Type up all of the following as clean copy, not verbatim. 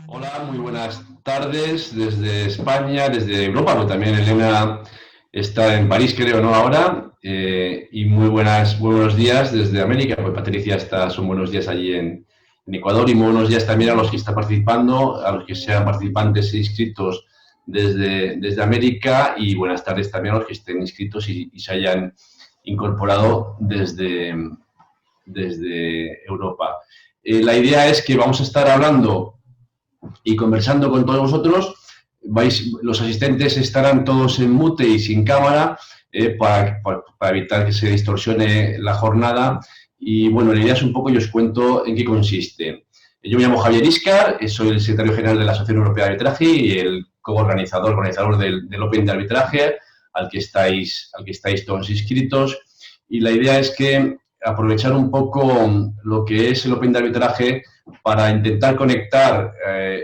Hola, muy buenas tardes desde España, desde Europa, pero también Elena está en París, creo, ¿no? Ahora. Y muy buenos días desde América, pues Patricia son buenos días allí en Ecuador y muy buenos días también a los que están participando, a los que sean participantes e inscritos desde América y buenas tardes también a los que estén inscritos y se hayan incorporado desde Europa. La idea es que vamos a estar hablando y conversando con todos vosotros. Los asistentes estarán todos en mute y sin cámara para evitar que se distorsione la jornada. Y bueno, la idea es un poco, yo os cuento en qué consiste. Yo me llamo Javier Íscar, soy el secretario general de la Asociación Europea de Arbitraje y el organizador del Open de Arbitraje, al que estáis todos inscritos. Y la idea es que aprovechar un poco lo que es el Open de Arbitraje para intentar conectar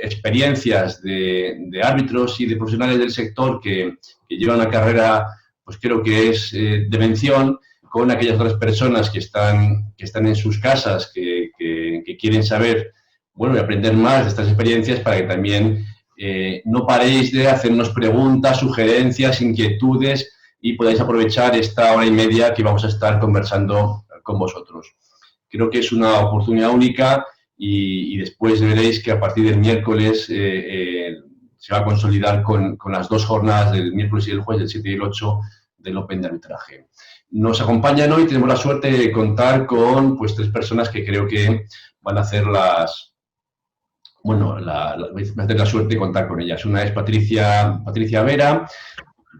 experiencias de árbitros y de profesionales del sector que llevan una carrera, pues creo que es de mención, con aquellas otras personas que están en sus casas, que quieren saber, bueno, y aprender más de estas experiencias para que también no paréis de hacernos preguntas, sugerencias, inquietudes y podáis aprovechar esta hora y media que vamos a estar conversando con vosotros. Creo que es una oportunidad única y después veréis que a partir del miércoles se va a consolidar con las dos jornadas del miércoles y el jueves, del 7 y el 8, del Open de Arbitraje. Nos acompañan hoy, tenemos la suerte de contar con pues, tres personas que creo que van a hacer van a tener la suerte de contar con ellas. Una es Patricia Vera.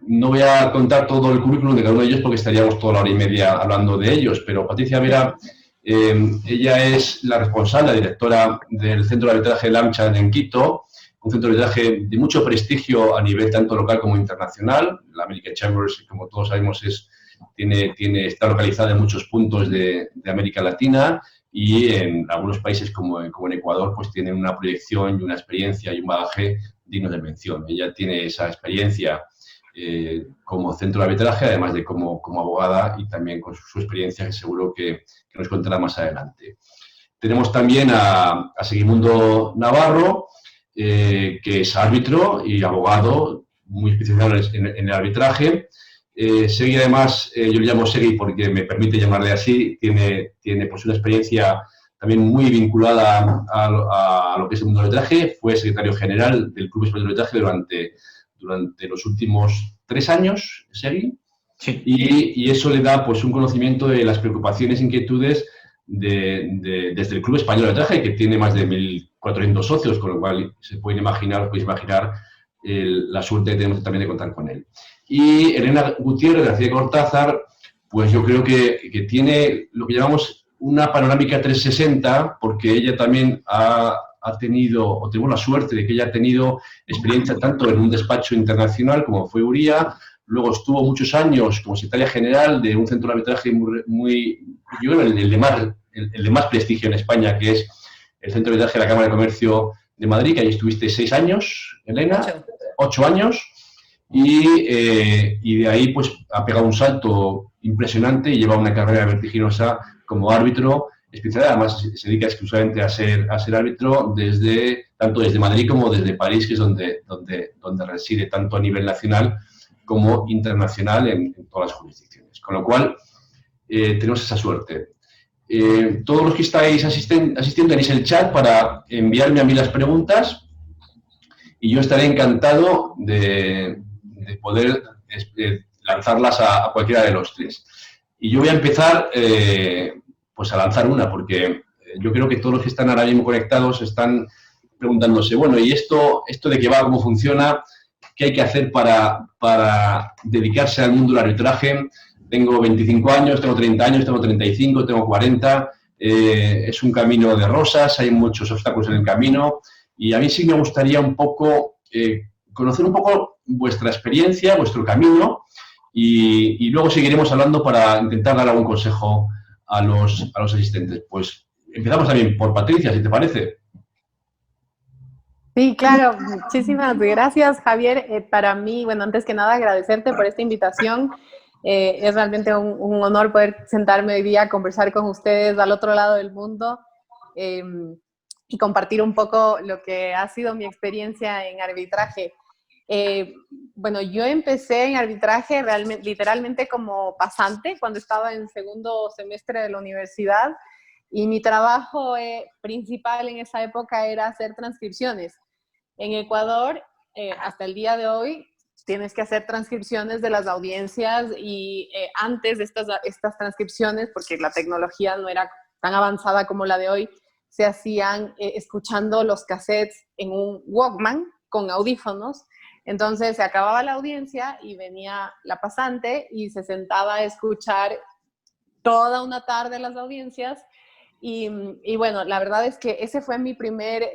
No voy a contar todo el currículum de cada uno de ellos porque estaríamos toda la hora y media hablando de ellos, pero Patricia Vera, ella es la responsable, la directora del Centro de Arbitraje de AmCham en Quito, un centro de arbitraje de mucho prestigio a nivel tanto local como internacional. La American Chambers, como todos sabemos, está localizada en muchos puntos de América Latina y en algunos países como en Ecuador pues tiene una proyección y una experiencia y un bagaje digno de mención. Ella tiene esa experiencia como centro de arbitraje, además de como abogada y también con su experiencia que seguro que nos contará más adelante. Tenemos también a Segimundo Navarro, que es árbitro y abogado, muy especializado en el arbitraje. Segui, además, yo le llamo Segui porque me permite llamarle así, tiene pues una experiencia también muy vinculada a lo que es el mundo del arbitraje. Fue secretario general del Club Español de Arbitraje durante los últimos 3 años, Segui. Sí. Y eso le da pues un conocimiento de las preocupaciones e inquietudes desde el Club Español de Arbitraje, que tiene más de 1.400 socios, con lo cual podéis imaginar la suerte que tenemos también de contar con él. Y Elena Gutiérrez, de García Cortázar, pues yo creo que tiene lo que llamamos una panorámica 360, porque ella también ha tenido, o tenemos la suerte de que ella ha tenido experiencia tanto en un despacho internacional como fue Uría, luego estuvo muchos años como secretaria general de un centro de arbitraje yo creo el de más prestigio en España, que es el Centro de Arbitraje de la Cámara de Comercio de Madrid, que ahí estuviste 6 años, Elena, 8 años, y de ahí pues ha pegado un salto impresionante y lleva una carrera vertiginosa como árbitro especial. Además se dedica exclusivamente a ser árbitro tanto desde Madrid como desde París, que es donde reside tanto a nivel nacional como internacional en todas las jurisdicciones. Con lo cual tenemos esa suerte. Todos los que estáis asistiendo tenéis el chat para enviarme a mí las preguntas y yo estaré encantado de poder lanzarlas a cualquiera de los tres. Y yo voy a empezar pues a lanzar una, porque yo creo que todos los que están ahora mismo conectados están preguntándose, bueno, ¿y esto de qué va, cómo funciona? ¿Qué hay que hacer para dedicarse al mundo del arbitraje? Tengo 25 años, tengo 30 años, tengo 35, tengo 40. Es un camino de rosas, hay muchos obstáculos en el camino. Y a mí sí me gustaría un poco conocer un poco vuestra experiencia, vuestro camino, y luego seguiremos hablando para intentar dar algún consejo a los asistentes. Pues empezamos también por Patricia, si te parece. Sí, claro. Muchísimas gracias, Javier. Para mí, bueno, antes que nada, agradecerte por esta invitación. Es realmente un honor poder sentarme hoy día a conversar con ustedes al otro lado del mundo. y compartir un poco lo que ha sido mi experiencia en arbitraje. Bueno, yo empecé en arbitraje literalmente como pasante cuando estaba en segundo semestre de la universidad, y mi trabajo principal en esa época era hacer transcripciones. En Ecuador, hasta el día de hoy, tienes que hacer transcripciones de las audiencias, y antes de estas transcripciones, porque la tecnología no era tan avanzada como la de hoy, se hacían escuchando los cassettes en un Walkman con audífonos. Entonces se acababa la audiencia y venía la pasante y se sentaba a escuchar toda una tarde las audiencias. Y bueno, la verdad es que ese fue mi primer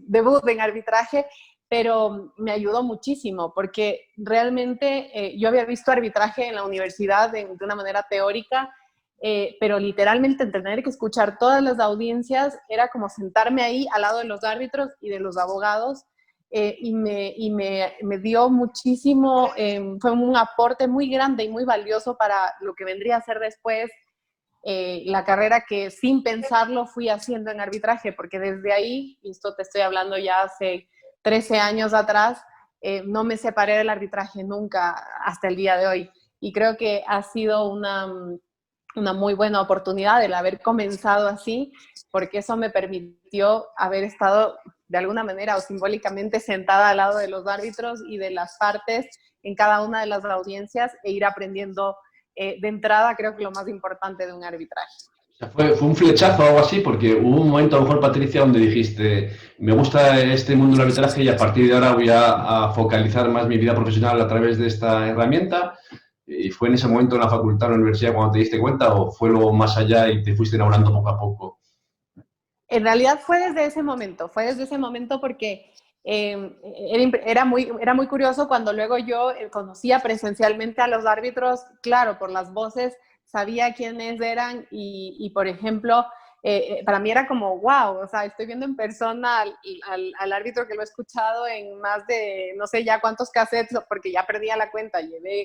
debut en arbitraje, pero me ayudó muchísimo porque realmente yo había visto arbitraje en la universidad de una manera teórica, pero literalmente tener que escuchar todas las audiencias era como sentarme ahí al lado de los árbitros y de los abogados, y me dio muchísimo, fue un aporte muy grande y muy valioso para lo que vendría a ser después la carrera que sin pensarlo fui haciendo en arbitraje, porque desde ahí, y esto te estoy hablando ya hace 13 años atrás, no me separé del arbitraje nunca hasta el día de hoy. Y creo que ha sido una muy buena oportunidad el haber comenzado así, porque eso me permitió haber estado de alguna manera o simbólicamente sentada al lado de los árbitros y de las partes en cada una de las audiencias, e ir aprendiendo de entrada, creo que lo más importante de un arbitraje. O sea, fue un flechazo o algo así, porque hubo un momento, a lo mejor, Patricia, donde dijiste, me gusta este mundo del arbitraje y a partir de ahora voy a focalizar más mi vida profesional a través de esta herramienta. ¿Y fue en ese momento en la facultad, en la universidad, cuando te diste cuenta, o fue luego más allá y te fuiste enamorando poco a poco? En realidad fue desde ese momento porque era muy curioso cuando luego yo conocía presencialmente a los árbitros, claro, por las voces, sabía quiénes eran y por ejemplo, para mí era como, wow, o sea, estoy viendo en persona al árbitro que lo he escuchado en más de, no sé ya cuántos cassettes, porque ya perdía la cuenta,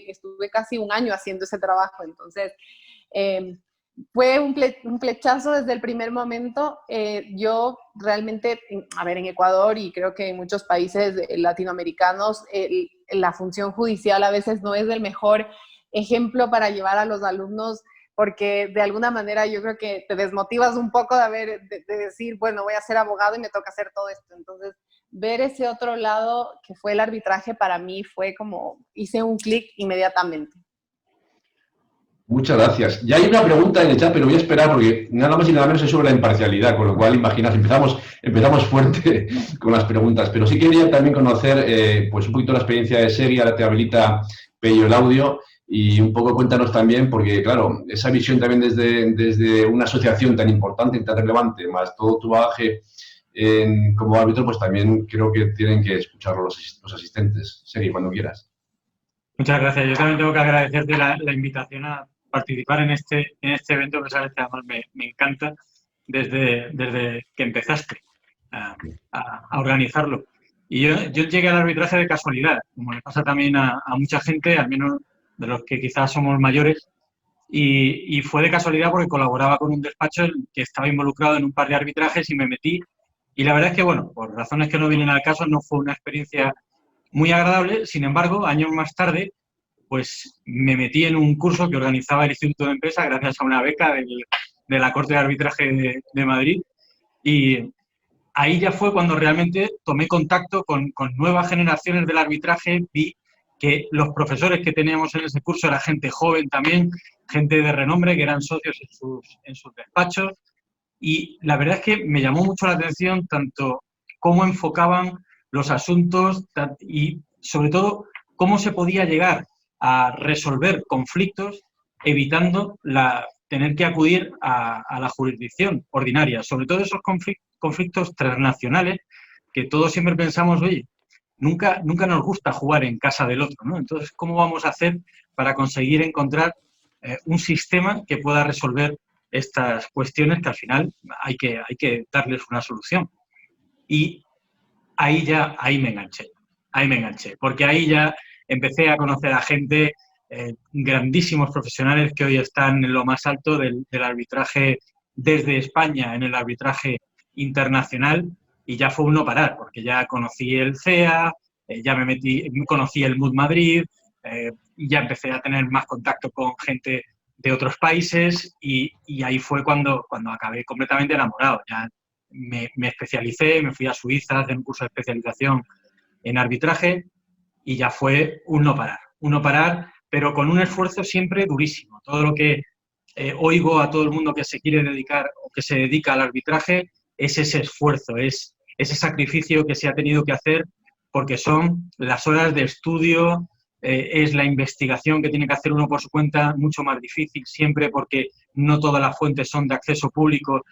estuve casi un año haciendo ese trabajo, entonces fue un flechazo desde el primer momento. Yo realmente, en Ecuador y creo que en muchos países latinoamericanos, la función judicial a veces no es el mejor ejemplo para llevar a los alumnos, porque de alguna manera yo creo que te desmotivas un poco de decir, bueno, voy a ser abogado y me toca hacer todo esto. Entonces, ver ese otro lado que fue el arbitraje para mí fue como, hice un clic inmediatamente. Muchas gracias. Ya hay una pregunta en el chat, pero voy a esperar porque nada más y nada menos es sobre la imparcialidad, con lo cual, imaginas, empezamos fuerte con las preguntas. Pero sí quería también conocer pues un poquito la experiencia de Segui. Ahora te habilita Pello el audio y un poco cuéntanos también, porque claro, esa visión también desde una asociación tan importante y tan relevante, más todo tu bagaje como árbitro, pues también creo que tienen que escucharlo los asistentes. Segui, cuando quieras. Muchas gracias. Yo también tengo que agradecerte la invitación a participar en este evento, que sabes que además me encanta desde que empezaste a organizarlo. Y yo llegué al arbitraje de casualidad, como le pasa también a mucha gente, al menos de los que quizás somos mayores, y fue de casualidad porque colaboraba con un despacho que estaba involucrado en un par de arbitrajes y me metí. Y la verdad es que, bueno, por razones que no vienen al caso, no fue una experiencia muy agradable. Sin embargo, años más tarde, pues me metí en un curso que organizaba el Instituto de Empresa gracias a una beca de la Corte de Arbitraje de Madrid. Y ahí ya fue cuando realmente tomé contacto con nuevas generaciones del arbitraje. Vi que los profesores que teníamos en ese curso era gente joven también, gente de renombre, que eran socios en sus despachos. Y la verdad es que me llamó mucho la atención tanto cómo enfocaban los asuntos y, sobre todo, cómo se podía llegar a resolver conflictos evitando tener que acudir a la jurisdicción ordinaria. Sobre todo esos conflictos transnacionales que todos siempre pensamos, oye, nunca nos gusta jugar en casa del otro, ¿no? Entonces, ¿cómo vamos a hacer para conseguir encontrar un sistema que pueda resolver estas cuestiones que al final hay que darles una solución? Y ahí me enganché, porque ahí ya empecé a conocer a gente, grandísimos profesionales que hoy están en lo más alto del arbitraje desde España, en el arbitraje internacional y ya fue un no parar, porque ya conocí el CEA, ya conocí el MUD Madrid, ya empecé a tener más contacto con gente de otros países y ahí fue cuando acabé completamente enamorado. Ya me especialicé, me fui a Suiza a hacer un curso de especialización en arbitraje y ya fue un no parar, pero con un esfuerzo siempre durísimo. Todo lo que oigo a todo el mundo que se quiere dedicar o que se dedica al arbitraje es ese esfuerzo, es ese sacrificio que se ha tenido que hacer porque son las horas de estudio, es la investigación que tiene que hacer uno por su cuenta, mucho más difícil siempre porque no todas las fuentes son de acceso público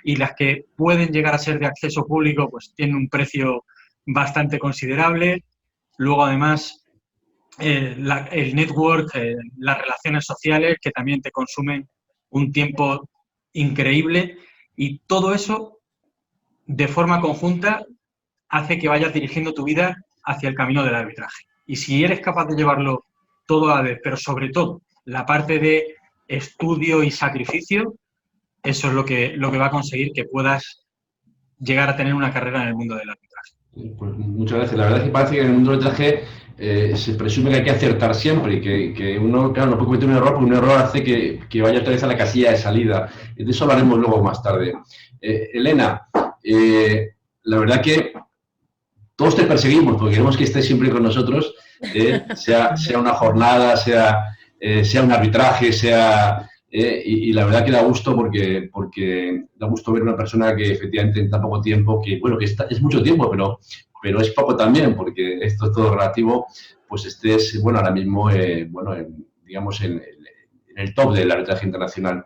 y las que pueden llegar a ser de acceso público pues tienen un precio bastante considerable. Luego, además, el network, las relaciones sociales que también te consumen un tiempo increíble y todo eso de forma conjunta hace que vayas dirigiendo tu vida hacia el camino del arbitraje. Y si eres capaz de llevarlo todo a la vez, pero sobre todo la parte de estudio y sacrificio, eso es lo que va a conseguir que puedas llegar a tener una carrera en el mundo del arbitraje. Pues muchas gracias. La verdad es que parece que en el mundo del arbitraje se presume que hay que acertar siempre y que uno, claro, no puede cometer un error porque un error hace que vaya otra vez a la casilla de salida. De eso hablaremos luego más tarde. Elena, la verdad que todos te perseguimos porque queremos que estés siempre con nosotros, sea una jornada, sea un arbitraje, y la verdad que da gusto porque da gusto ver una persona que efectivamente en tan poco tiempo, que es mucho tiempo, pero es poco también, porque esto es todo relativo, pues estés, ahora mismo, digamos, en el top del arbitraje internacional.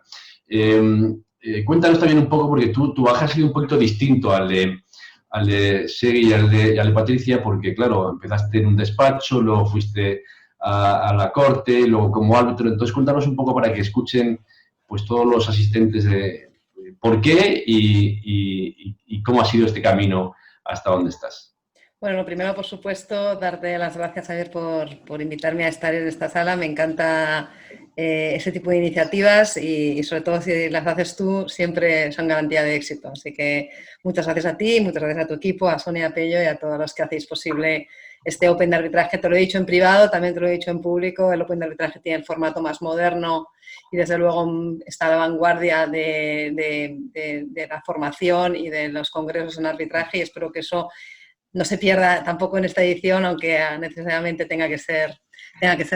Cuéntanos también un poco, porque tu baje ha sido un poquito distinto al de Segui y al de Patricia, porque, claro, empezaste en un despacho, luego fuiste a la corte, luego como árbitro. Entonces, cuéntanos un poco para que escuchen pues todos los asistentes de por qué y cómo ha sido este camino hasta donde estás. Bueno, lo primero, por supuesto, darte las gracias, Javier, por invitarme a estar en esta sala. Me encanta ese tipo de iniciativas y sobre todo si las haces tú, siempre son garantía de éxito. Así que muchas gracias a ti, muchas gracias a tu equipo, a Sonia Pello y a todos los que hacéis posible este Open de arbitraje. Te lo he dicho en privado, también te lo he dicho en público. El Open de arbitraje tiene el formato más moderno y desde luego está a la vanguardia de la formación y de los congresos en arbitraje y espero que eso no se pierda tampoco en esta edición, aunque necesariamente tenga que ser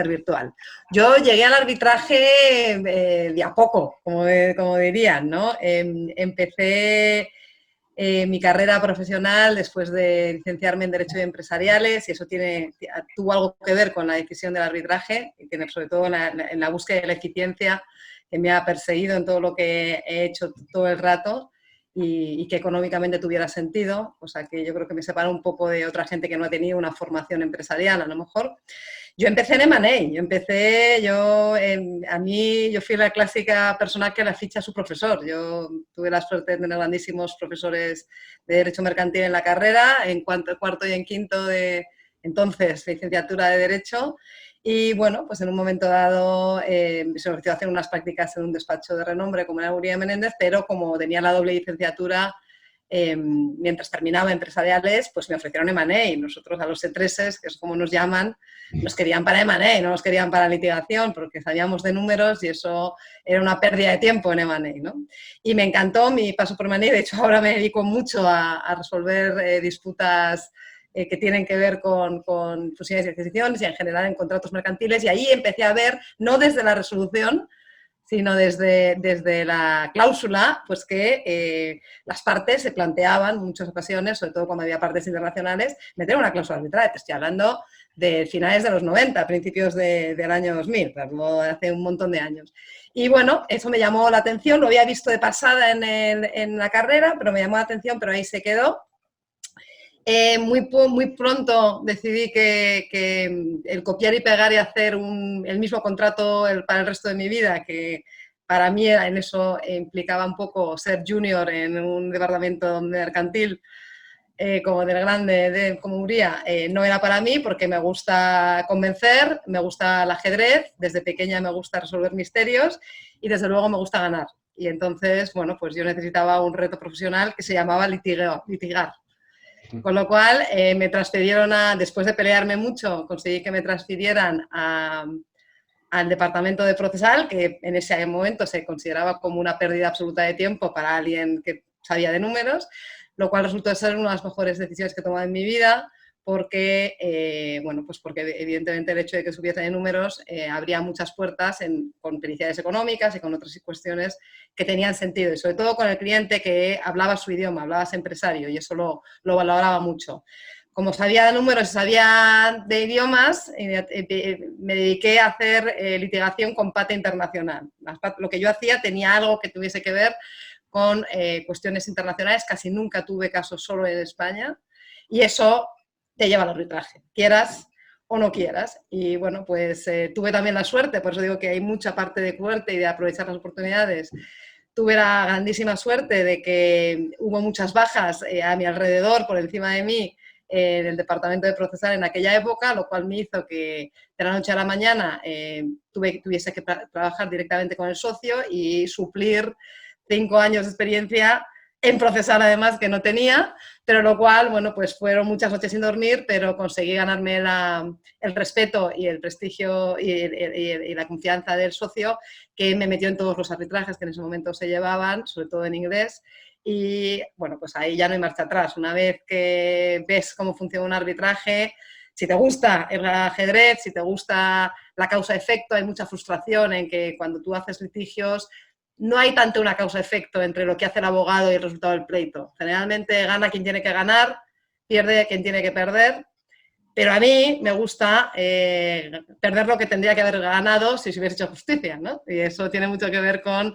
virtual. Yo llegué al arbitraje de a poco, como dirían, ¿no? Empecé mi carrera profesional después de licenciarme en Derecho y Empresariales y eso tuvo algo que ver con la decisión del arbitraje y tiene sobre todo en la búsqueda de la eficiencia que me ha perseguido en todo lo que he hecho todo el rato. Y que económicamente tuviera sentido, o sea que yo creo que me separa un poco de otra gente que no ha tenido una formación empresarial, a lo mejor. Yo empecé en M&A, yo fui la clásica persona que la ficha a su profesor. Yo tuve la suerte de tener grandísimos profesores de Derecho Mercantil en la carrera, en cuarto y en quinto de entonces licenciatura de Derecho. Y bueno, pues en un momento dado se me ofreció hacer unas prácticas en un despacho de renombre como era Uría Menéndez, pero como tenía la doble licenciatura, mientras terminaba empresariales, pues me ofrecieron M&A. Nosotros a los E3s, que es como nos llaman, nos querían para M&A, no nos querían para litigación, porque sabíamos de números y eso era una pérdida de tiempo en M&A, ¿no? Y me encantó mi paso por M&A, de hecho ahora me dedico mucho a resolver disputas que tienen que ver con fusiones y adquisiciones y en general en contratos mercantiles y ahí empecé a ver, no desde la resolución, sino desde la cláusula, pues que las partes se planteaban en muchas ocasiones, sobre todo cuando había partes internacionales, meter una cláusula arbitral. Te estoy hablando de finales de los 90, principios del año 2000, hace un montón de años. Y bueno, eso me llamó la atención, lo había visto de pasada en la carrera, pero me llamó la atención, pero ahí se quedó. Muy pronto decidí que el copiar y pegar y hacer el mismo contrato para el resto de mi vida, que para mí en eso implicaba un poco ser junior en un departamento mercantil como del grande, como Uría, no era para mí porque me gusta convencer, me gusta el ajedrez, desde pequeña me gusta resolver misterios y desde luego me gusta ganar. Y entonces, bueno, pues yo necesitaba un reto profesional que se llamaba litigar. Con lo cual me transfirieron después de pelearme mucho, conseguí que me transfirieran al departamento de procesal, que en ese momento se consideraba como una pérdida absoluta de tiempo para alguien que sabía de números, lo cual resultó ser una de las mejores decisiones que he tomado en mi vida, porque, bueno, pues porque evidentemente el hecho de que supiese de números abría muchas puertas con pericia económicas y con otras cuestiones que tenían sentido, y sobre todo con el cliente que hablaba su idioma, hablaba empresario, y eso lo valoraba mucho. Como sabía de números y sabía de idiomas, me dediqué a hacer litigación con pata internacional. Lo que yo hacía tenía algo que tuviese que ver con cuestiones internacionales, casi nunca tuve casos solo en España, y eso te lleva al arbitraje, quieras o no quieras. Y bueno, pues tuve también la suerte, por eso digo que hay mucha parte de suerte y de aprovechar las oportunidades. Tuve la grandísima suerte de que hubo muchas bajas a mi alrededor, por encima de mí, en el departamento de procesal en aquella época, lo cual me hizo que de la noche a la mañana tuviese que trabajar directamente con el socio y suplir 5 años de experiencia en procesar, además, que no tenía, pero lo cual, bueno, pues fueron muchas noches sin dormir, pero conseguí ganarme el respeto y el prestigio y la confianza del socio, que me metió en todos los arbitrajes que en ese momento se llevaban, sobre todo en inglés. Y bueno, pues ahí ya no hay marcha atrás. Una vez que ves cómo funciona un arbitraje, si te gusta el ajedrez, si te gusta la causa-efecto, hay mucha frustración en que cuando tú haces litigios no hay tanto una causa-efecto entre lo que hace el abogado y el resultado del pleito. Generalmente gana quien tiene que ganar, pierde quien tiene que perder. Pero a mí me gusta perder lo que tendría que haber ganado si se hubiese hecho justicia, ¿no? Y eso tiene mucho que ver con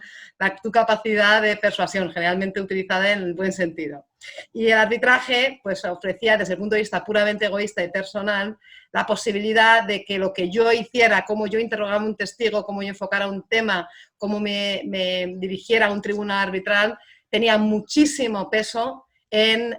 tu capacidad de persuasión, generalmente utilizada en el buen sentido. Y el arbitraje pues, ofrecía, desde el punto de vista puramente egoísta y personal, la posibilidad de que lo que yo hiciera, cómo yo interrogara a un testigo, cómo yo enfocara un tema, cómo me dirigiera a un tribunal arbitral, tenía muchísimo peso en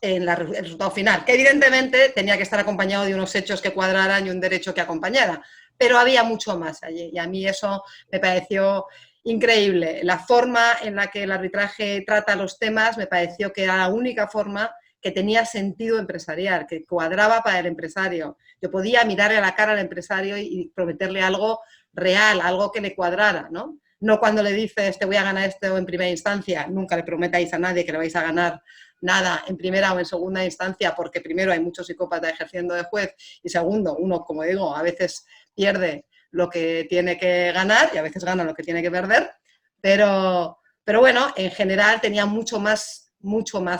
el resultado final, que evidentemente tenía que estar acompañado de unos hechos que cuadraran y un derecho que acompañara, pero había mucho más allí, y a mí eso me pareció increíble. La forma en la que el arbitraje trata los temas me pareció que era la única forma que tenía sentido empresarial, que cuadraba para el empresario. Yo podía mirarle a la cara al empresario y prometerle algo real, algo que le cuadrara, ¿no? No cuando le dices, te voy a ganar esto en primera instancia, nunca le prometáis a nadie que le vais a ganar nada en primera o en segunda instancia, porque primero hay muchos psicópatas ejerciendo de juez y segundo, uno, como digo, a veces pierde lo que tiene que ganar y a veces gana lo que tiene que perder, pero bueno, en general tenía mucho más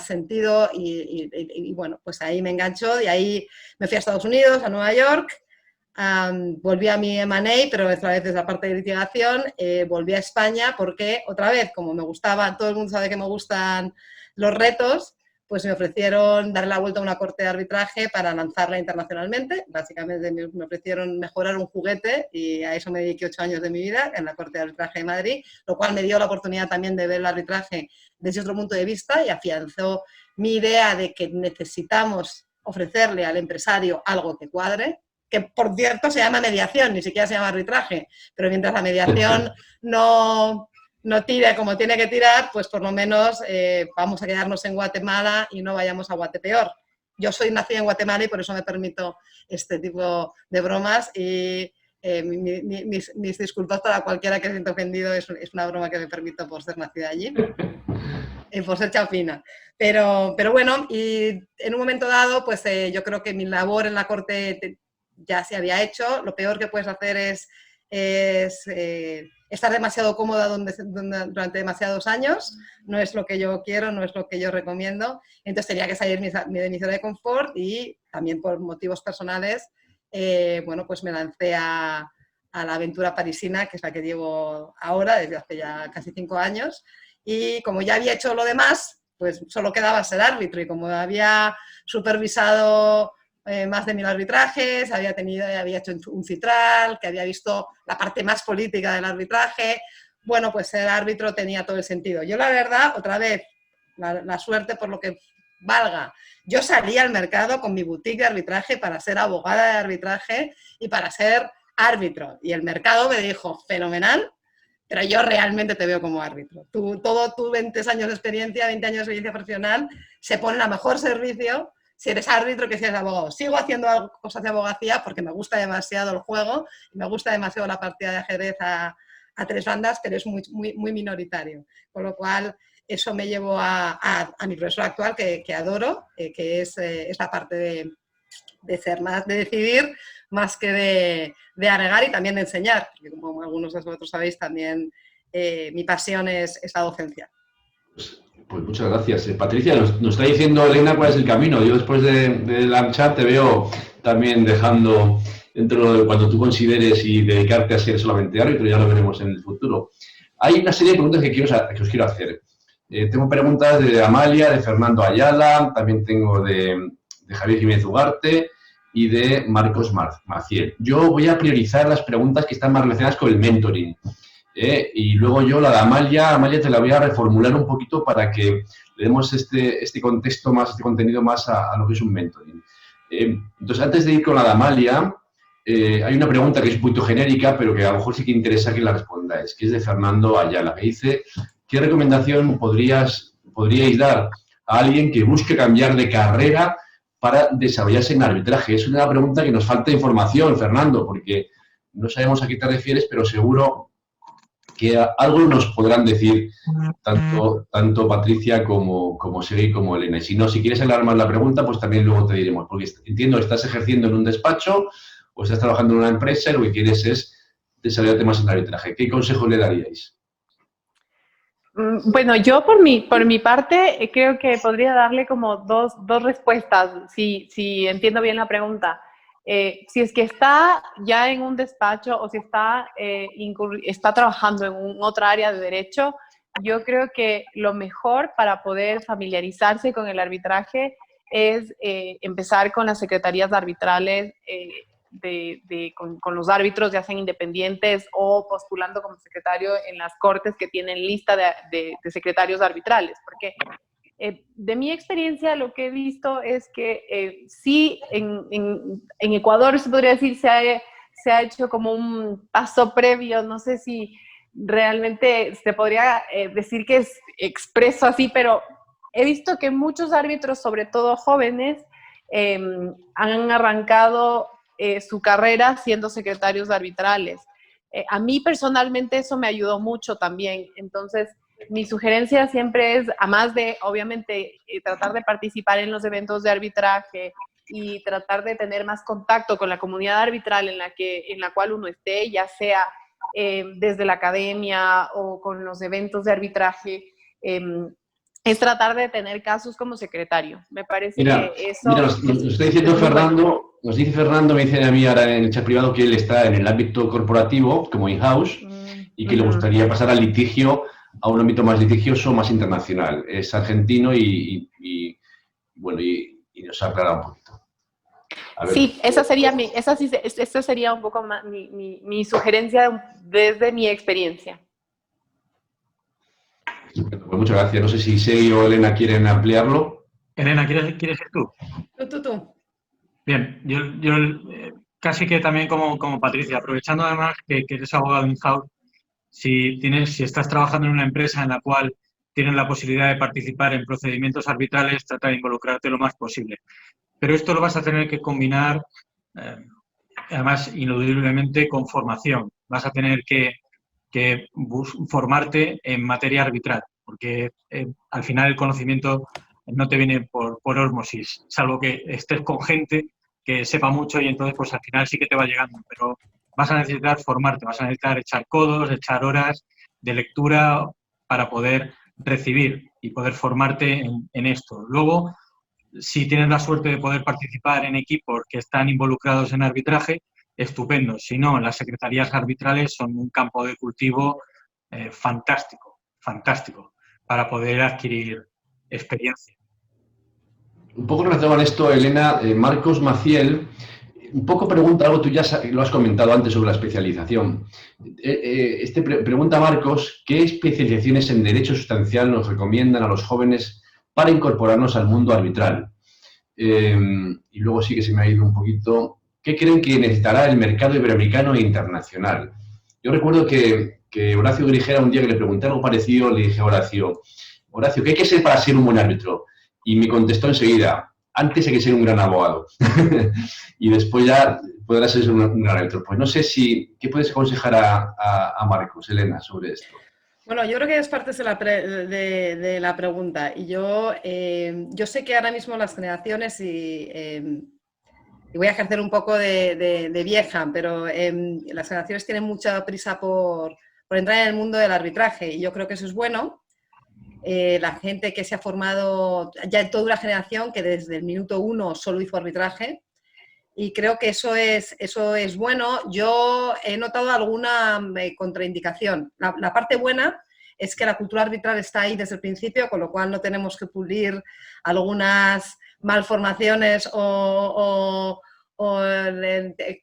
sentido y bueno, pues ahí me enganchó y ahí me fui a Estados Unidos, a Nueva York. Volví a mi M&A, pero otra vez desde la parte de litigación, volví a España porque otra vez, como me gustaba, todo el mundo sabe que me gustan los retos, pues me ofrecieron darle la vuelta a una corte de arbitraje para lanzarla internacionalmente. Básicamente me ofrecieron mejorar un juguete y a eso me dediqué 8 años de mi vida en la corte de arbitraje de Madrid, lo cual me dio la oportunidad también de ver el arbitraje desde otro punto de vista y afianzó mi idea de que necesitamos ofrecerle al empresario algo que cuadre, que por cierto se llama mediación, ni siquiera se llama arbitraje, pero mientras la mediación no tire como tiene que tirar, pues por lo menos vamos a quedarnos en Guatemala y no vayamos a Guatepeor. Yo soy nacida en Guatemala y por eso me permito este tipo de bromas y mis disculpas para cualquiera que se sienta ofendido, es una broma que me permito por ser nacida allí y por ser chapina. Pero bueno, y en un momento dado, pues yo creo que mi labor en la corte ya se había hecho. Lo peor que puedes hacer es estar demasiado cómoda durante demasiados años. No es lo que yo quiero, no es lo que yo recomiendo. Entonces tenía que salir de mi zona de confort y también por motivos personales, bueno, pues me lancé a la aventura parisina, que es la que llevo ahora, desde hace ya casi 5 años. Y como ya había hecho lo demás, pues solo quedaba ser árbitro. Y como había supervisado más de 1000 arbitrajes, había hecho un citral, que había visto la parte más política del arbitraje, bueno, pues ser árbitro tenía todo el sentido. Yo la verdad, otra vez, la suerte por lo que valga, yo salí al mercado con mi boutique de arbitraje para ser abogada de arbitraje y para ser árbitro. Y el mercado me dijo, fenomenal, pero yo realmente te veo como árbitro. Todo tu 20 años de experiencia, 20 años de experiencia profesional, se ponen a mejor servicio si eres árbitro que si eres abogado. Sigo haciendo cosas de abogacía porque me gusta demasiado el juego, me gusta demasiado la partida de ajedrez a 3 bandas, pero es muy minoritario. Con lo cual, eso me llevó a mi profesor actual, que adoro, que es la parte de ser más, de decidir, más que de agregar y también de enseñar. Porque como algunos de vosotros sabéis, también mi pasión es la docencia. Pues muchas gracias. Patricia, nos está diciendo Elena cuál es el camino. Yo después de la chat te veo también dejando dentro de cuando tú consideres y dedicarte a ser solamente árbitro, ya lo veremos en el futuro. Hay una serie de preguntas que os quiero hacer. Tengo preguntas de Amalia, de Fernando Ayala, también tengo de Javier Jiménez Ugarte y de Marcos Maciel. Yo voy a priorizar las preguntas que están más relacionadas con el mentoring. Y luego yo, la de Amalia, te la voy a reformular un poquito para que le demos este contexto más, este contenido más a lo que es un mentoring. Entonces, antes de ir con la de Amalia, hay una pregunta que es un poquito genérica, pero que a lo mejor sí que interesa que la respondáis, que es de Fernando Ayala, que dice: ¿qué recomendación podríais dar a alguien que busque cambiar de carrera para desarrollarse en arbitraje? Es una pregunta que nos falta información, Fernando, porque no sabemos a qué te refieres, pero seguro que algo nos podrán decir tanto Patricia como Sergi como Elena. Y si no, si quieres aclarar más la pregunta, pues también luego te diremos, porque entiendo que estás ejerciendo en un despacho o estás trabajando en una empresa y lo que quieres es desarrollarte más en arbitraje. ¿Qué consejo le daríais? Bueno, yo por mi parte creo que podría darle como dos respuestas, si entiendo bien la pregunta. Si es que está ya en un despacho o si está trabajando en otra área de derecho, yo creo que lo mejor para poder familiarizarse con el arbitraje es empezar con las secretarías arbitrales con los árbitros, ya sean independientes o postulando como secretario en las cortes que tienen lista de secretarios arbitrales, porque de mi experiencia lo que he visto es que sí, en Ecuador se podría decir se ha hecho como un paso previo, no sé si realmente se podría decir que es expreso así, pero he visto que muchos árbitros, sobre todo jóvenes, han arrancado su carrera siendo secretarios arbitrales. A mí personalmente eso me ayudó mucho también, entonces mi sugerencia siempre es, además de, obviamente, tratar de participar en los eventos de arbitraje y tratar de tener más contacto con la comunidad arbitral en la cual uno esté, ya sea desde la academia o con los eventos de arbitraje, es tratar de tener casos como secretario. Me parece que eso... Mira, nos está diciendo Fernando, nos dice Fernando, me dice a mí ahora en el chat privado que él está en el ámbito corporativo, como in-house, y que le gustaría pasar al litigio, a un ámbito más litigioso, más internacional. Es argentino y nos ha aclarado un poquito. Sí, esa sería un poco más mi sugerencia desde mi experiencia. Pues muchas gracias. No sé si Sergi o Elena quieren ampliarlo. Elena, ¿quieres ir tú? Tú. Bien, yo casi que también como Patricia, aprovechando además que eres abogado in-house, si estás trabajando en una empresa en la cual tienes la posibilidad de participar en procedimientos arbitrales, trata de involucrarte lo más posible. Pero esto lo vas a tener que combinar, además, ineludiblemente con formación. Vas a tener que formarte en materia arbitral, porque al final el conocimiento no te viene por ósmosis, salvo que estés con gente que sepa mucho y entonces pues al final sí que te va llegando, pero vas a necesitar formarte, vas a necesitar echar codos, echar horas de lectura para poder recibir y poder formarte en esto. Luego, si tienes la suerte de poder participar en equipos que están involucrados en arbitraje, estupendo. Si no, las secretarías arbitrales son un campo de cultivo fantástico para poder adquirir experiencia. Un poco relacionado con esto, Elena, Marcos Maciel, un poco pregunta algo, tú ya lo has comentado antes sobre la especialización. Pregunta Marcos, ¿qué especializaciones en derecho sustancial nos recomiendan a los jóvenes para incorporarnos al mundo arbitral? Y luego sí que se me ha ido un poquito. ¿Qué creen que necesitará el mercado iberoamericano e internacional? Yo recuerdo que que Horacio Grigera, un día que le pregunté algo parecido, le dije a Horacio, ¿qué hay que ser para ser un buen árbitro? Y me contestó enseguida, antes hay que ser un gran abogado. Y después ya podrás ser un gran árbitro. Pues no sé ¿qué puedes aconsejar a Marcos, Elena, sobre esto? Bueno, yo creo que es parte de la pregunta. Y yo sé que ahora mismo las generaciones, y voy a ejercer un poco de vieja, pero las generaciones tienen mucha prisa por entrar en el mundo del arbitraje. Y yo creo que eso es bueno. La gente que se ha formado, ya en toda una generación que desde el minuto 1 solo hizo arbitraje. Y creo que eso es bueno. Yo he notado alguna contraindicación. La parte buena es que la cultura arbitral está ahí desde el principio, con lo cual no tenemos que pulir algunas malformaciones o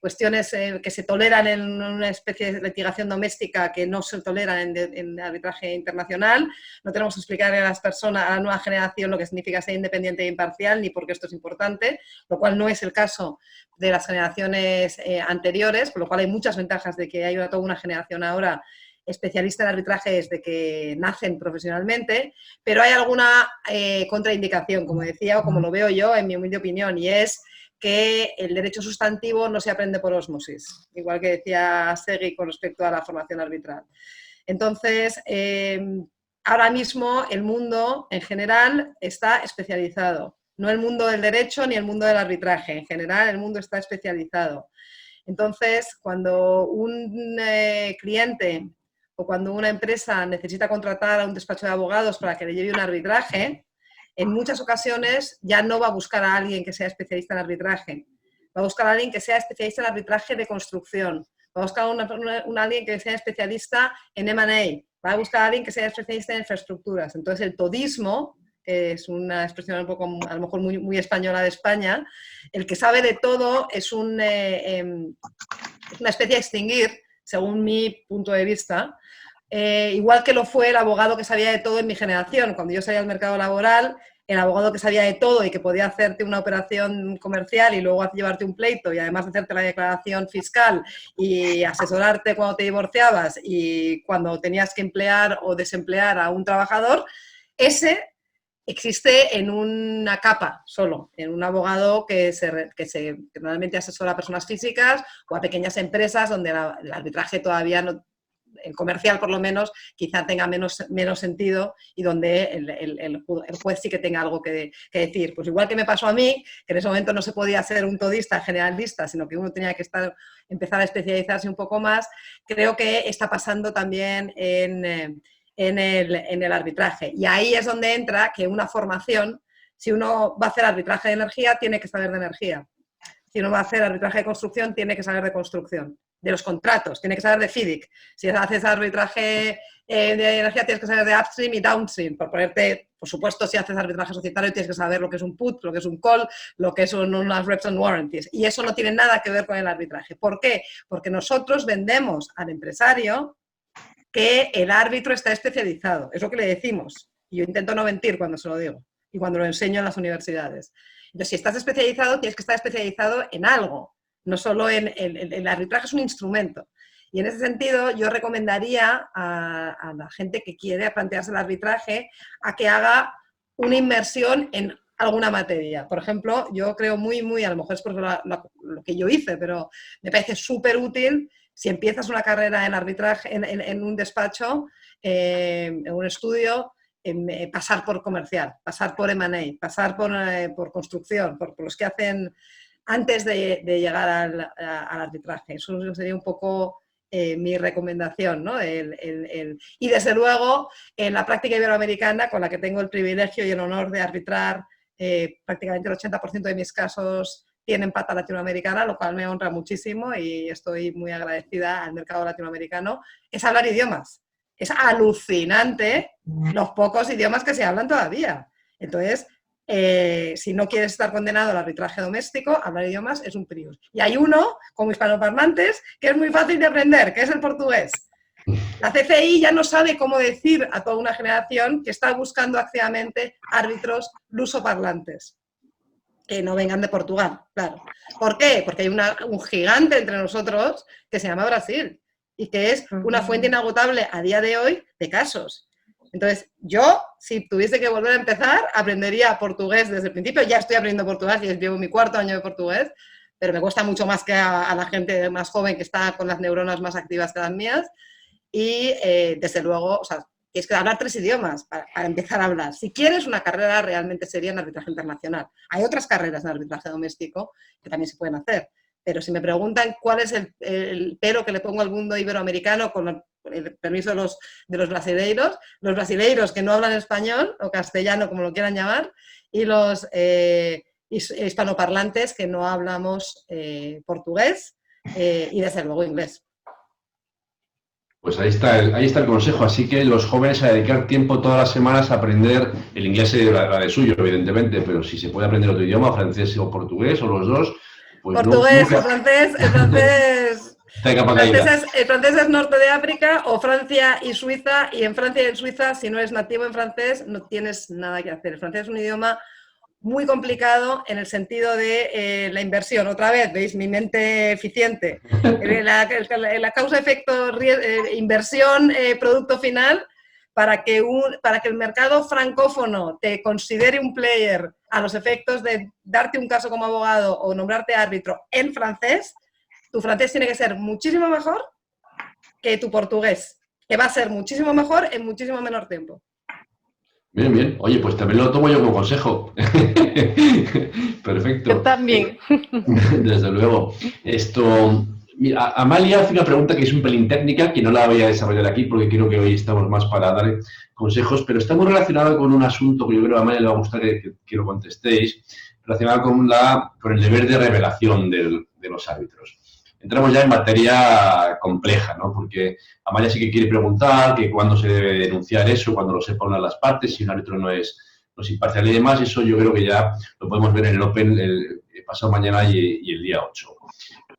cuestiones que se toleran en una especie de litigación doméstica que no se toleran en arbitraje internacional. No tenemos que explicar a las personas, a la nueva generación, lo que significa ser independiente e imparcial, ni por qué esto es importante, lo cual no es el caso de las generaciones anteriores, con lo cual hay muchas ventajas de que haya toda una generación ahora especialista en arbitraje desde que nacen profesionalmente, pero hay alguna contraindicación, como decía, o como lo veo yo, en mi humilde opinión, y es que el derecho sustantivo no se aprende por ósmosis, igual que decía Segui con respecto a la formación arbitral. Entonces, ahora mismo el mundo en general está especializado, no el mundo del derecho ni el mundo del arbitraje, en general el mundo está especializado. Entonces, cuando un cliente o cuando una empresa necesita contratar a un despacho de abogados para que le lleve un arbitraje, en muchas ocasiones ya no va a buscar a alguien que sea especialista en arbitraje, va a buscar a alguien que sea especialista en arbitraje de construcción, va a buscar a alguien que sea especialista en M&A, va a buscar a alguien que sea especialista en infraestructuras. Entonces el todismo, que es una expresión un poco, a lo mejor muy, muy española de España, el que sabe de todo es una especie a extinguir, según mi punto de vista, igual que lo fue el abogado que sabía de todo en mi generación. Cuando yo salía al mercado laboral, el abogado que sabía de todo y que podía hacerte una operación comercial y luego llevarte un pleito y además hacerte la declaración fiscal y asesorarte cuando te divorciabas y cuando tenías que emplear o desemplear a un trabajador, ese existe en una capa solo, en un abogado que normalmente asesora a personas físicas o a pequeñas empresas donde el arbitraje todavía no, el comercial por lo menos, quizá tenga menos sentido y donde el juez sí que tenga algo que decir. Pues igual que me pasó a mí, que en ese momento no se podía ser un todista generalista, sino que uno tenía que empezar a especializarse un poco más, creo que está pasando también en el arbitraje. Y ahí es donde entra que una formación, si uno va a hacer arbitraje de energía, tiene que saber de energía. Si uno va a hacer arbitraje de construcción, tiene que saber de construcción. De los contratos, tiene que saber de FIDIC. Si haces arbitraje de energía, tienes que saber de upstream y downstream. Por supuesto, si haces arbitraje societario, tienes que saber lo que es un put, lo que es un call, lo que son unas reps and warranties. Y eso no tiene nada que ver con el arbitraje. ¿Por qué? Porque nosotros vendemos al empresario que el árbitro está especializado. Es lo que le decimos. Y yo intento no mentir cuando se lo digo y cuando lo enseño en las universidades. Entonces, si estás especializado, tienes que estar especializado en algo. No solo el arbitraje es un instrumento. Y en ese sentido, yo recomendaría a la gente que quiere plantearse el arbitraje a que haga una inmersión en alguna materia. Por ejemplo, yo creo a lo mejor es por lo que yo hice, pero me parece súper útil si empiezas una carrera en arbitraje, en un despacho, en un estudio, pasar por comercial, pasar por M&A, pasar por construcción, por los que hacen antes de llegar al arbitraje. Eso sería un poco mi recomendación, ¿no? Y desde luego, en la práctica iberoamericana, con la que tengo el privilegio y el honor de arbitrar, prácticamente el 80% de mis casos tienen pata latinoamericana, lo cual me honra muchísimo y estoy muy agradecida al mercado latinoamericano, es hablar idiomas. Es alucinante los pocos idiomas que se hablan todavía. Entonces, si no quieres estar condenado al arbitraje doméstico, hablar idiomas es un prius. Y hay uno, como hispanoparlantes, que es muy fácil de aprender, que es el portugués. La CCI ya no sabe cómo decir a toda una generación que está buscando activamente árbitros lusoparlantes, que no vengan de Portugal, claro. ¿Por qué? Porque hay un gigante entre nosotros que se llama Brasil. y que es una fuente inagotable a día de hoy de casos. Entonces, yo, si tuviese que volver a empezar, aprendería portugués desde el principio. Ya estoy aprendiendo portugués y llevo mi 4º año de portugués, pero me cuesta mucho más que a la gente más joven que está con las neuronas más activas que las mías. Y, desde luego, o sea, tienes que hablar 3 idiomas para empezar a hablar. Si quieres una carrera realmente seria en arbitraje internacional. Hay otras carreras en arbitraje doméstico que también se pueden hacer. Pero si me preguntan cuál es el pero que le pongo al mundo iberoamericano, con el permiso de los brasileiros que no hablan español o castellano, como lo quieran llamar, y los hispanoparlantes que no hablamos portugués y desde luego inglés. Pues ahí está el consejo. Así que los jóvenes a dedicar tiempo todas las semanas a aprender el inglés, la de suyo, evidentemente, pero si se puede aprender otro idioma, francés o portugués, o los dos, pues portugués, no, el francés el francés es norte de África, o Francia y Suiza, y en Francia y en Suiza, si no eres nativo en francés, no tienes nada que hacer. El francés es un idioma muy complicado en el sentido de la inversión. Otra vez, ¿veis? Mi mente eficiente. La causa-efecto, inversión, producto final, para que el mercado francófono te considere un player a los efectos de darte un caso como abogado o nombrarte árbitro en francés, tu francés tiene que ser muchísimo mejor que tu portugués, que va a ser muchísimo mejor en muchísimo menor tiempo. Bien, bien. Oye, pues también lo tomo yo como consejo. Perfecto. Yo también. Desde luego. Mira, Amalia hace una pregunta que es un pelín técnica, que no la voy a desarrollar aquí porque creo que hoy estamos más para dar consejos, pero está muy relacionada con un asunto que yo creo que a Amalia le va a gustar que lo contestéis, relacionada con el deber de revelación de los árbitros. Entramos ya en materia compleja, ¿no? Porque Amalia sí que quiere preguntar que cuándo se debe denunciar eso, cuando lo sepa una de las partes, si un árbitro no es imparcial y demás. Eso yo creo que ya lo podemos ver en el Open el pasado mañana y el día 8.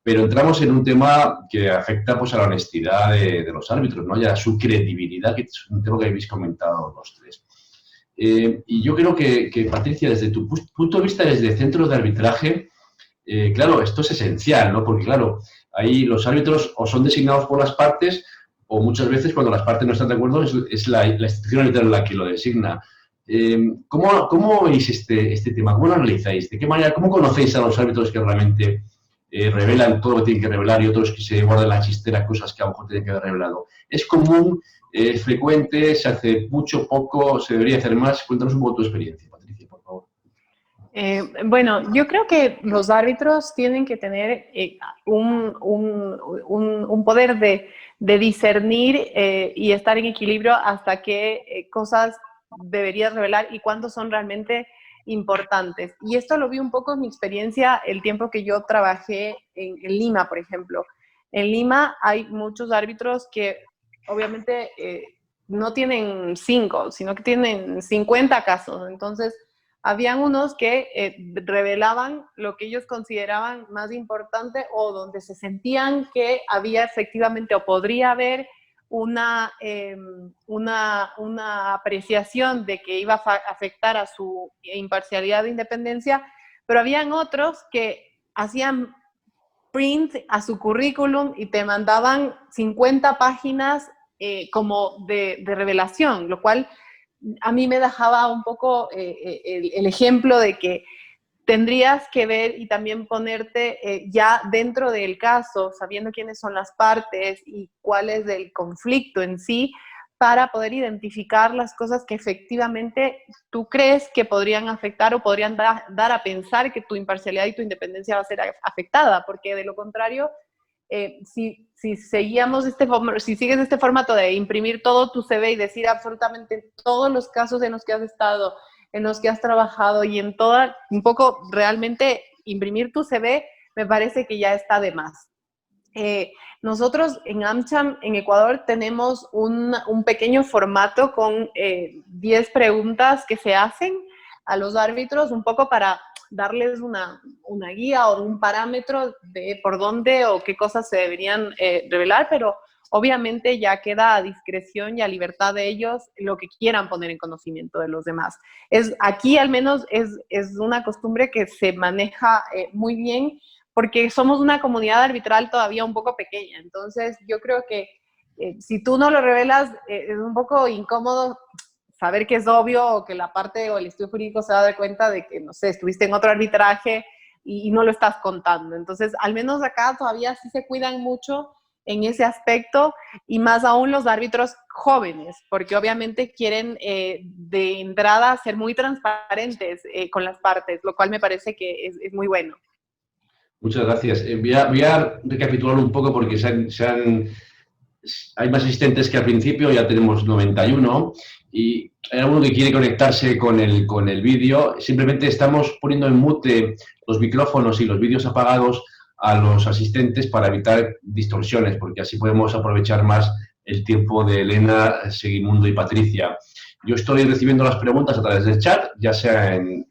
Pero entramos en un tema que afecta pues, a la honestidad de los árbitros, ¿no? Y a su credibilidad, que es un tema que habéis comentado los tres. Y yo creo que, Patricia, desde tu punto de vista, desde centro de arbitraje, claro, esto es esencial, ¿no? Porque, claro, ahí los árbitros o son designados por las partes o muchas veces cuando las partes no están de acuerdo es la institución arbitral la que lo designa. ¿Cómo veis este tema? ¿Cómo lo analizáis? ¿De qué manera? ¿Cómo conocéis a los árbitros que realmente revelan todo lo que tienen que revelar y otros que se guardan en la chistera cosas que a lo mejor tienen que haber revelado? ¿Es común? ¿Es frecuente? ¿Se hace mucho, poco? ¿Se debería hacer más? Cuéntanos un poco tu experiencia, Patricia, por favor. Bueno, yo creo que los árbitros tienen que tener un poder de discernir y estar en equilibrio hasta qué cosas deberías revelar y cuándo son realmente importantes. Y esto lo vi un poco en mi experiencia el tiempo que yo trabajé en Lima, por ejemplo. En Lima hay muchos árbitros que obviamente no tienen 5, sino que tienen 50 casos. Entonces, habían unos que revelaban lo que ellos consideraban más importante o donde se sentían que había efectivamente o podría haber una apreciación de que iba a afectar a su imparcialidad e independencia, pero habían otros que hacían print a su currículum y te mandaban 50 páginas como de revelación, lo cual a mí me dejaba un poco el ejemplo de que tendrías que ver y también ponerte ya dentro del caso, sabiendo quiénes son las partes y cuál es el conflicto en sí, para poder identificar las cosas que efectivamente tú crees que podrían afectar o podrían dar a pensar que tu imparcialidad y tu independencia va a ser afectada, porque de lo contrario, si sigues este formato de imprimir todo tu CV y decir absolutamente todos los casos en los que has estado, en los que has trabajado y en toda, un poco realmente imprimir tu CV, me parece que ya está de más. Nosotros en AmCham, en Ecuador, tenemos un pequeño formato con 10 preguntas que se hacen a los árbitros, un poco para darles una guía o un parámetro de por dónde o qué cosas se deberían revelar, pero obviamente ya queda a discreción y a libertad de ellos lo que quieran poner en conocimiento de los demás. Aquí al menos es una costumbre que se maneja muy bien porque somos una comunidad arbitral todavía un poco pequeña. Entonces yo creo que si tú no lo revelas, es un poco incómodo saber que es obvio o que la parte o el estudio jurídico se va a dar cuenta de que, no sé, estuviste en otro arbitraje y no lo estás contando. Entonces, al menos acá todavía sí se cuidan mucho en ese aspecto, y más aún los árbitros jóvenes, porque obviamente quieren de entrada ser muy transparentes con las partes, lo cual me parece que es muy bueno. Muchas gracias. Voy a recapitular un poco porque hay más asistentes que al principio, ya tenemos 91, y hay alguno que quiere conectarse con el vídeo. Simplemente estamos poniendo en mute los micrófonos y los vídeos apagados a los asistentes para evitar distorsiones, porque así podemos aprovechar más el tiempo de Elena, Segimundo y Patricia. Yo estoy recibiendo las preguntas a través del chat, ya sea en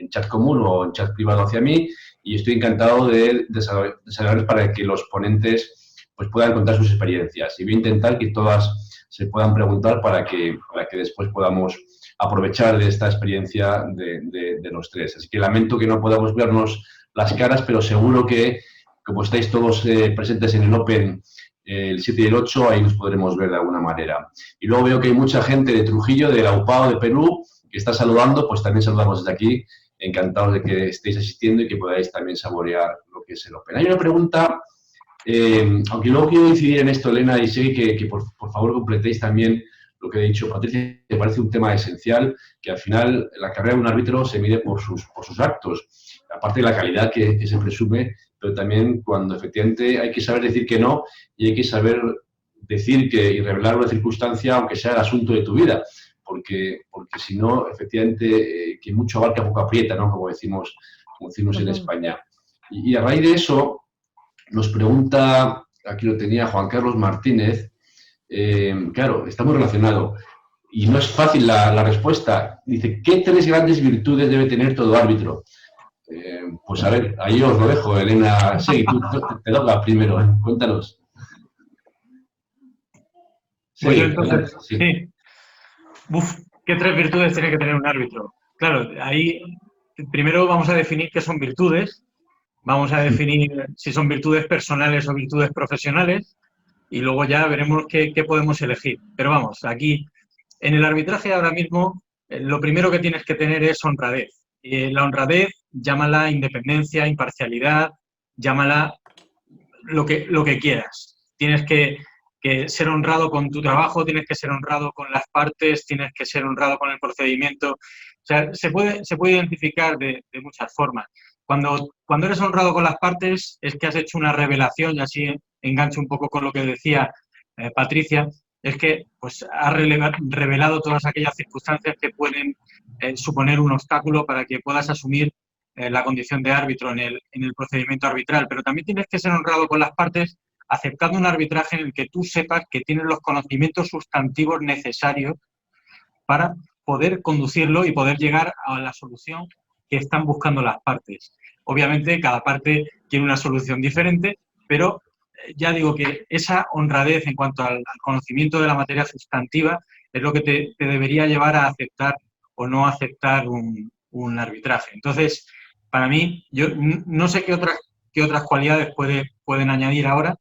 chat común o en chat privado hacia mí, y estoy encantado de desarrollar para que los ponentes pues, puedan contar sus experiencias. Y voy a intentar que todas se puedan preguntar para que después podamos aprovechar de esta experiencia de los tres. Así que lamento que no podamos vernos las caras, pero seguro que, como estáis todos presentes en el Open el 7 y el 8, ahí nos podremos ver de alguna manera. Y luego veo que hay mucha gente de Trujillo, de la UPAO, de Perú, que está saludando, pues también saludamos desde aquí. Encantados de que estéis asistiendo y que podáis también saborear lo que es el Open. Hay una pregunta, aunque luego quiero incidir en esto, Elena, y sé que por favor completéis también lo que he dicho. Patricia, me parece un tema esencial, que al final la carrera de un árbitro se mide por sus actos, aparte de la calidad que se presume, pero también cuando efectivamente hay que saber decir que no y hay que saber decir y revelar una circunstancia, aunque sea el asunto de tu vida, porque si no, efectivamente, que mucho abarca poco aprieta, ¿no? Como decimos en España. Y a raíz de eso, nos pregunta, aquí lo tenía Juan Carlos Martínez, claro, está muy relacionado, y no es fácil la respuesta. Dice, ¿qué 3 grandes virtudes debe tener todo árbitro? Pues a ver, ahí os lo dejo, Elena. Sí, tú te toca primero, cuéntanos. Sí, entonces, sí. ¿Qué 3 virtudes tiene que tener un árbitro? Claro, ahí primero vamos a definir qué son virtudes, vamos a definir si son virtudes personales o virtudes profesionales, y luego ya veremos qué podemos elegir. Pero vamos, aquí en el arbitraje ahora mismo lo primero que tienes que tener es honradez. La honradez, llámala independencia, imparcialidad, llámala lo que quieras. Tienes que ser honrado con tu trabajo, tienes que ser honrado con las partes, tienes que ser honrado con el procedimiento. O sea, se puede identificar de muchas formas. Cuando eres honrado con las partes es que has hecho una revelación, y así engancho un poco con lo que decía Patricia, es que pues has revelado todas aquellas circunstancias que pueden suponer un obstáculo para que puedas asumir la condición de árbitro en el procedimiento arbitral. Pero también tienes que ser honrado con las partes, aceptando un arbitraje en el que tú sepas que tienes los conocimientos sustantivos necesarios para poder conducirlo y poder llegar a la solución que están buscando las partes. Obviamente, cada parte tiene una solución diferente, pero ya digo que esa honradez en cuanto al conocimiento de la materia sustantiva es lo que te debería llevar a aceptar o no aceptar un arbitraje. Entonces, para mí, yo no sé qué otras cualidades pueden añadir ahora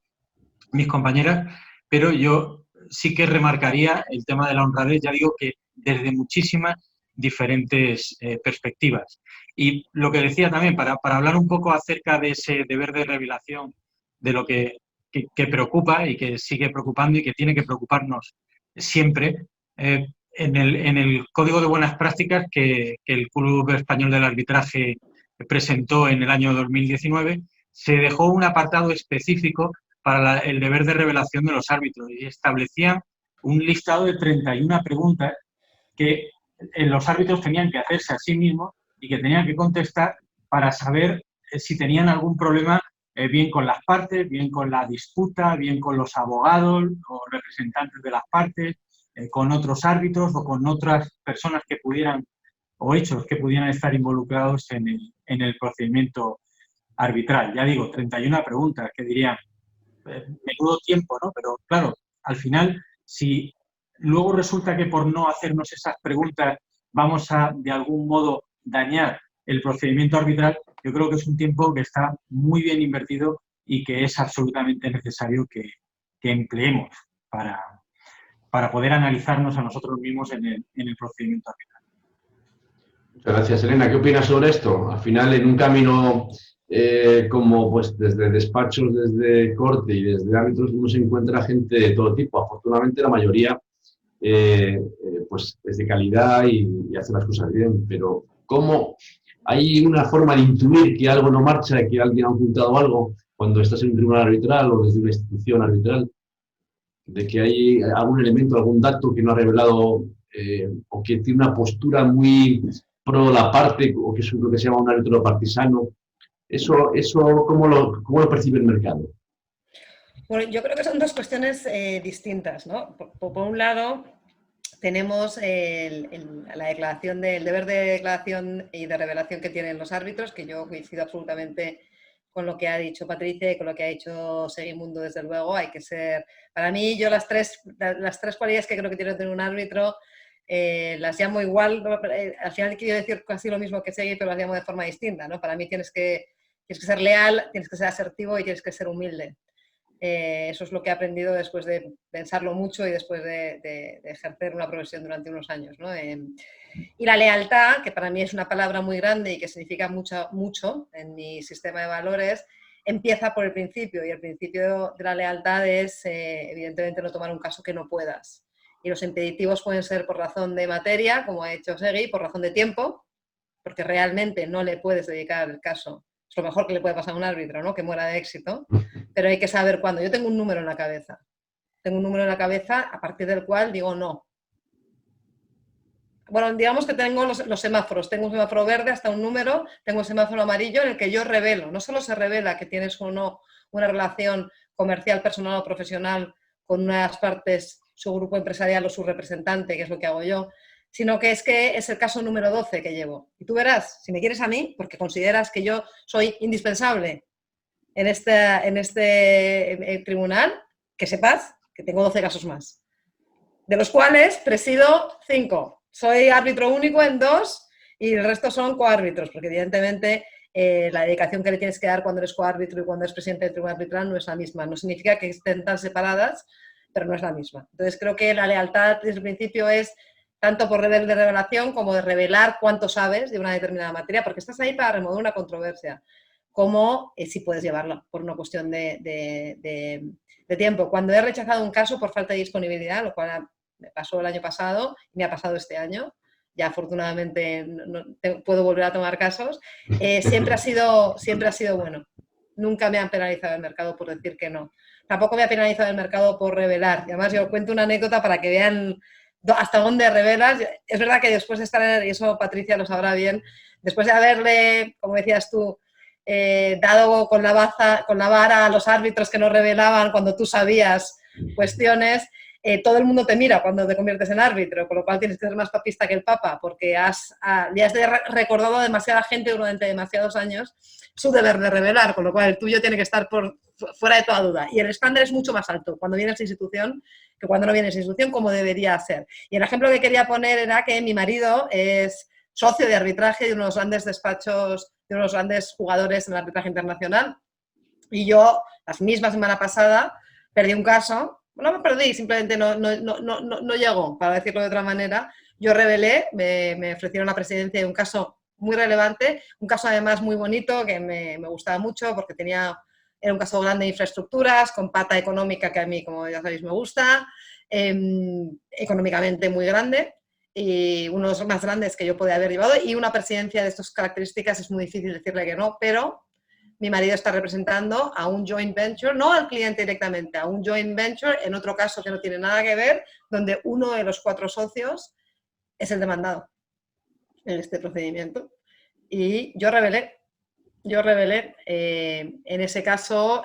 mis compañeras, pero yo sí que remarcaría el tema de la honradez, ya digo que desde muchísimas diferentes perspectivas. Y lo que decía también, para hablar un poco acerca de ese deber de revelación, de lo que preocupa y que sigue preocupando y que tiene que preocuparnos siempre, en el Código de Buenas Prácticas que el Club Español del Arbitraje presentó en el año 2019, se dejó un apartado específico para el deber de revelación de los árbitros y establecían un listado de 31 preguntas que los árbitros tenían que hacerse a sí mismos y que tenían que contestar para saber si tenían algún problema bien con las partes, bien con la disputa, bien con los abogados o representantes de las partes, con otros árbitros o con otras personas que pudieran o hechos que pudieran estar involucrados en el procedimiento arbitral. Ya digo, 31 preguntas que dirían, menudo tiempo, ¿no? Pero claro, al final, si luego resulta que por no hacernos esas preguntas vamos a, de algún modo, dañar el procedimiento arbitral, yo creo que es un tiempo que está muy bien invertido y que es absolutamente necesario que empleemos. para poder analizarnos a nosotros mismos en el procedimiento arbitral. Muchas gracias, Elena. ¿Qué opinas sobre esto? Al final, en un camino como pues desde despachos, desde corte y desde árbitros, uno se encuentra gente de todo tipo. Afortunadamente, la mayoría pues es de calidad y hace las cosas bien. Pero ¿cómo hay una forma de intuir que algo no marcha, que alguien ha ocultado algo cuando estás en un tribunal arbitral o desde una institución arbitral? De que hay algún elemento, algún dato que no ha revelado o que tiene una postura muy pro la parte, o que es lo que se llama un árbitro partisano. Eso ¿cómo lo percibe el mercado? Bueno, yo creo que son dos cuestiones distintas, ¿no? Por un lado, tenemos la declaración el deber de declaración y de revelación que tienen los árbitros, que yo coincido absolutamente con lo que ha dicho Patricia y con lo que ha dicho Segimundo, desde luego. Hay que ser... Para mí, yo las tres cualidades que creo que tiene que tener un árbitro las llamo igual. Al final quiero decir casi lo mismo que Segui, pero las llamo de forma distinta, ¿no? Para mí tienes que ser leal, tienes que ser asertivo y tienes que ser humilde. Eso es lo que he aprendido después de pensarlo mucho y después de ejercer una profesión durante unos años, ¿no? Y la lealtad, que para mí es una palabra muy grande y que significa mucho en mi sistema de valores, empieza por el principio, y el principio de la lealtad es, evidentemente, no tomar un caso que no puedas. Y los impeditivos pueden ser por razón de materia, como ha hecho Segui, por razón de tiempo, porque realmente no le puedes dedicar el caso. Es lo mejor que le puede pasar a un árbitro, ¿no? Que muera de éxito, pero hay que saber cuándo. Yo tengo un número en la cabeza. Tengo un número en la cabeza a partir del cual digo no. Bueno, digamos que tengo los semáforos. Tengo un semáforo verde hasta un número, tengo un semáforo amarillo en el que yo revelo. No solo se revela que tienes o no una relación comercial, personal o profesional con unas partes, su grupo empresarial o su representante, que es lo que hago yo, sino que es el caso número 12 que llevo. Y tú verás, si me quieres a mí, porque consideras que yo soy indispensable en este tribunal, que sepas que tengo 12 casos más, de los cuales presido 5. Soy árbitro único en 2 y el resto son coárbitros, porque evidentemente la dedicación que le tienes que dar cuando eres coárbitro y cuando eres presidente del tribunal arbitral no es la misma. No significa que estén tan separadas, pero no es la misma. Entonces creo que la lealtad desde el principio es tanto por deber de revelación como de revelar cuánto sabes de una determinada materia, porque estás ahí para remover una controversia, como si puedes llevarla por una cuestión de tiempo. Cuando he rechazado un caso por falta de disponibilidad, lo cual me pasó el año pasado y me ha pasado este año, ya afortunadamente puedo volver a tomar casos, siempre ha sido bueno. Nunca me han penalizado el mercado por decir que no. Tampoco me ha penalizado el mercado por revelar. Y además yo cuento una anécdota para que vean hasta dónde revelas. Es verdad que después de estar, y eso Patricia lo sabrá bien, después de haberle, como decías tú, dado con la vara a los árbitros que no revelaban cuando tú sabías cuestiones, todo el mundo te mira cuando te conviertes en árbitro, con lo cual tienes que ser más papista que el Papa, porque le has recordado a demasiada gente durante demasiados años su deber de revelar, con lo cual el tuyo tiene que estar fuera de toda duda. Y el estándar es mucho más alto cuando vienes de institución que cuando no vienes de institución, como debería ser. Y el ejemplo que quería poner era que mi marido es socio de arbitraje de unos grandes despachos, de unos grandes jugadores en el arbitraje internacional, y yo, la misma semana pasada, perdí un caso. No me perdí, simplemente no llegó, para decirlo de otra manera. Yo revelé, me ofrecieron la presidencia de un caso muy relevante, un caso además muy bonito, que me gustaba mucho porque era un caso grande de infraestructuras, con pata económica que a mí, como ya sabéis, me gusta, económicamente muy grande, y uno de los más grandes que yo podía haber llevado, y una presidencia de estas características es muy difícil decirle que no, pero mi marido está representando a un joint venture, no al cliente directamente, a un joint venture, en otro caso que no tiene nada que ver, donde uno de los 4 socios es el demandado en este procedimiento. Y yo revelé en ese caso,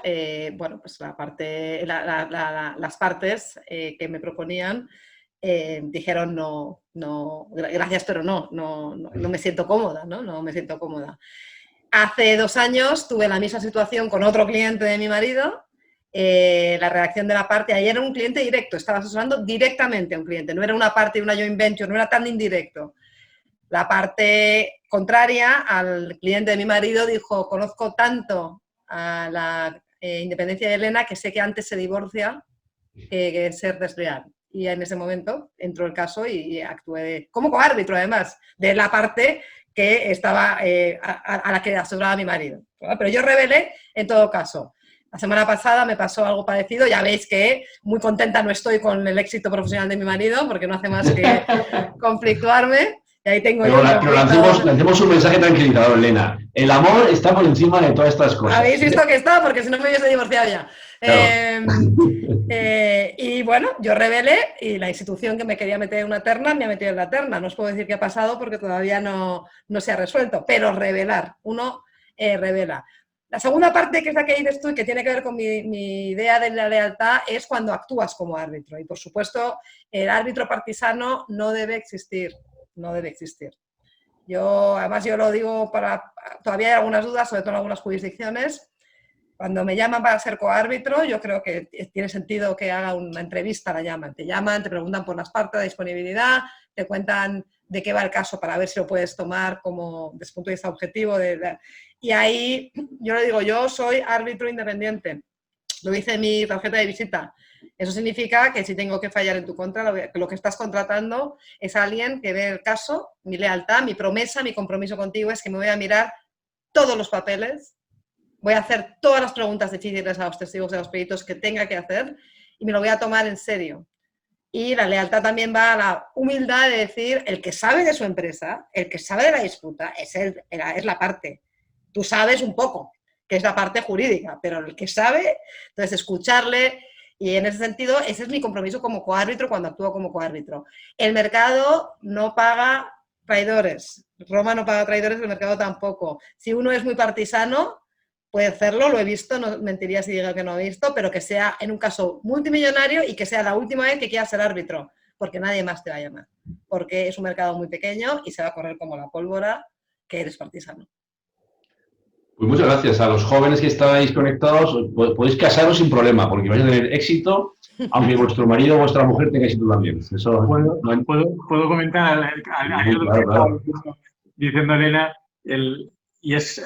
bueno, pues las partes que me proponían dijeron no, gracias, pero no me siento cómoda, no me siento cómoda. Hace 2 años tuve la misma situación con otro cliente de mi marido. La reacción de la parte, ayer era un cliente directo, estaba asesorando directamente a un cliente, no era una parte de una joint venture, no era tan indirecto. La parte contraria al cliente de mi marido dijo, conozco tanto a la independencia de Elena que sé que antes se divorcia ser desleal. Y en ese momento entró el caso y actué como coárbitro, además, de la parte que estaba a la que asesoraba mi marido. Pero yo revelé en todo caso. La semana pasada me pasó algo parecido. Ya veis que muy contenta no estoy con el éxito profesional de mi marido, porque no hace más que conflictuarme. Y ahí tengo pero lancemos un mensaje tranquilizador, Elena. El amor está por encima de todas estas cosas. Habéis visto que está, porque si no me hubiese divorciado ya. Claro. Y bueno, yo revelé y la institución que me quería meter en una terna me ha metido en la terna. No os puedo decir qué ha pasado porque todavía no se ha resuelto, pero revelar, uno revela. La segunda parte, que es la que dices tú y que tiene que ver con mi idea de la lealtad, es cuando actúas como árbitro. Y por supuesto, el árbitro partisano no debe existir. No debe existir. Además, yo lo digo todavía hay algunas dudas, sobre todo en algunas jurisdicciones. Cuando me llaman para ser coárbitro, yo creo que tiene sentido que haga una entrevista, te llaman, te preguntan por las partes de disponibilidad, te cuentan de qué va el caso para ver si lo puedes tomar como desde el punto de vista objetivo. Y ahí yo le digo, yo soy árbitro independiente. Lo dice en mi tarjeta de visita. Eso significa que si tengo que fallar en tu contra, lo que estás contratando es alguien que ve el caso, mi lealtad, mi promesa, mi compromiso contigo es que me voy a mirar todos los papeles, voy a hacer todas las preguntas difíciles a los testigos de los peritos que tenga que hacer y me lo voy a tomar en serio. Y la lealtad también va a la humildad de decir, el que sabe de su empresa, el que sabe de la disputa, es la parte. Tú sabes un poco, que es la parte jurídica, pero el que sabe, entonces escucharle. Y en ese sentido, ese es mi compromiso como coárbitro cuando actúo como coárbitro. El mercado no paga traidores. Roma no paga traidores, el mercado tampoco. Si uno es muy partisano, puede hacerlo, lo he visto, no mentiría si digo que no he visto, pero que sea en un caso multimillonario y que sea la última vez que quieras ser árbitro, porque nadie más te va a llamar. Porque es un mercado muy pequeño y se va a correr como la pólvora que eres partisano. Pues muchas gracias. A los jóvenes que estáis conectados, podéis casaros sin problema, porque vais a tener éxito, aunque vuestro marido o vuestra mujer tenga éxito también. Eso, ¿Puedo comentar claro. Diciendo Elena,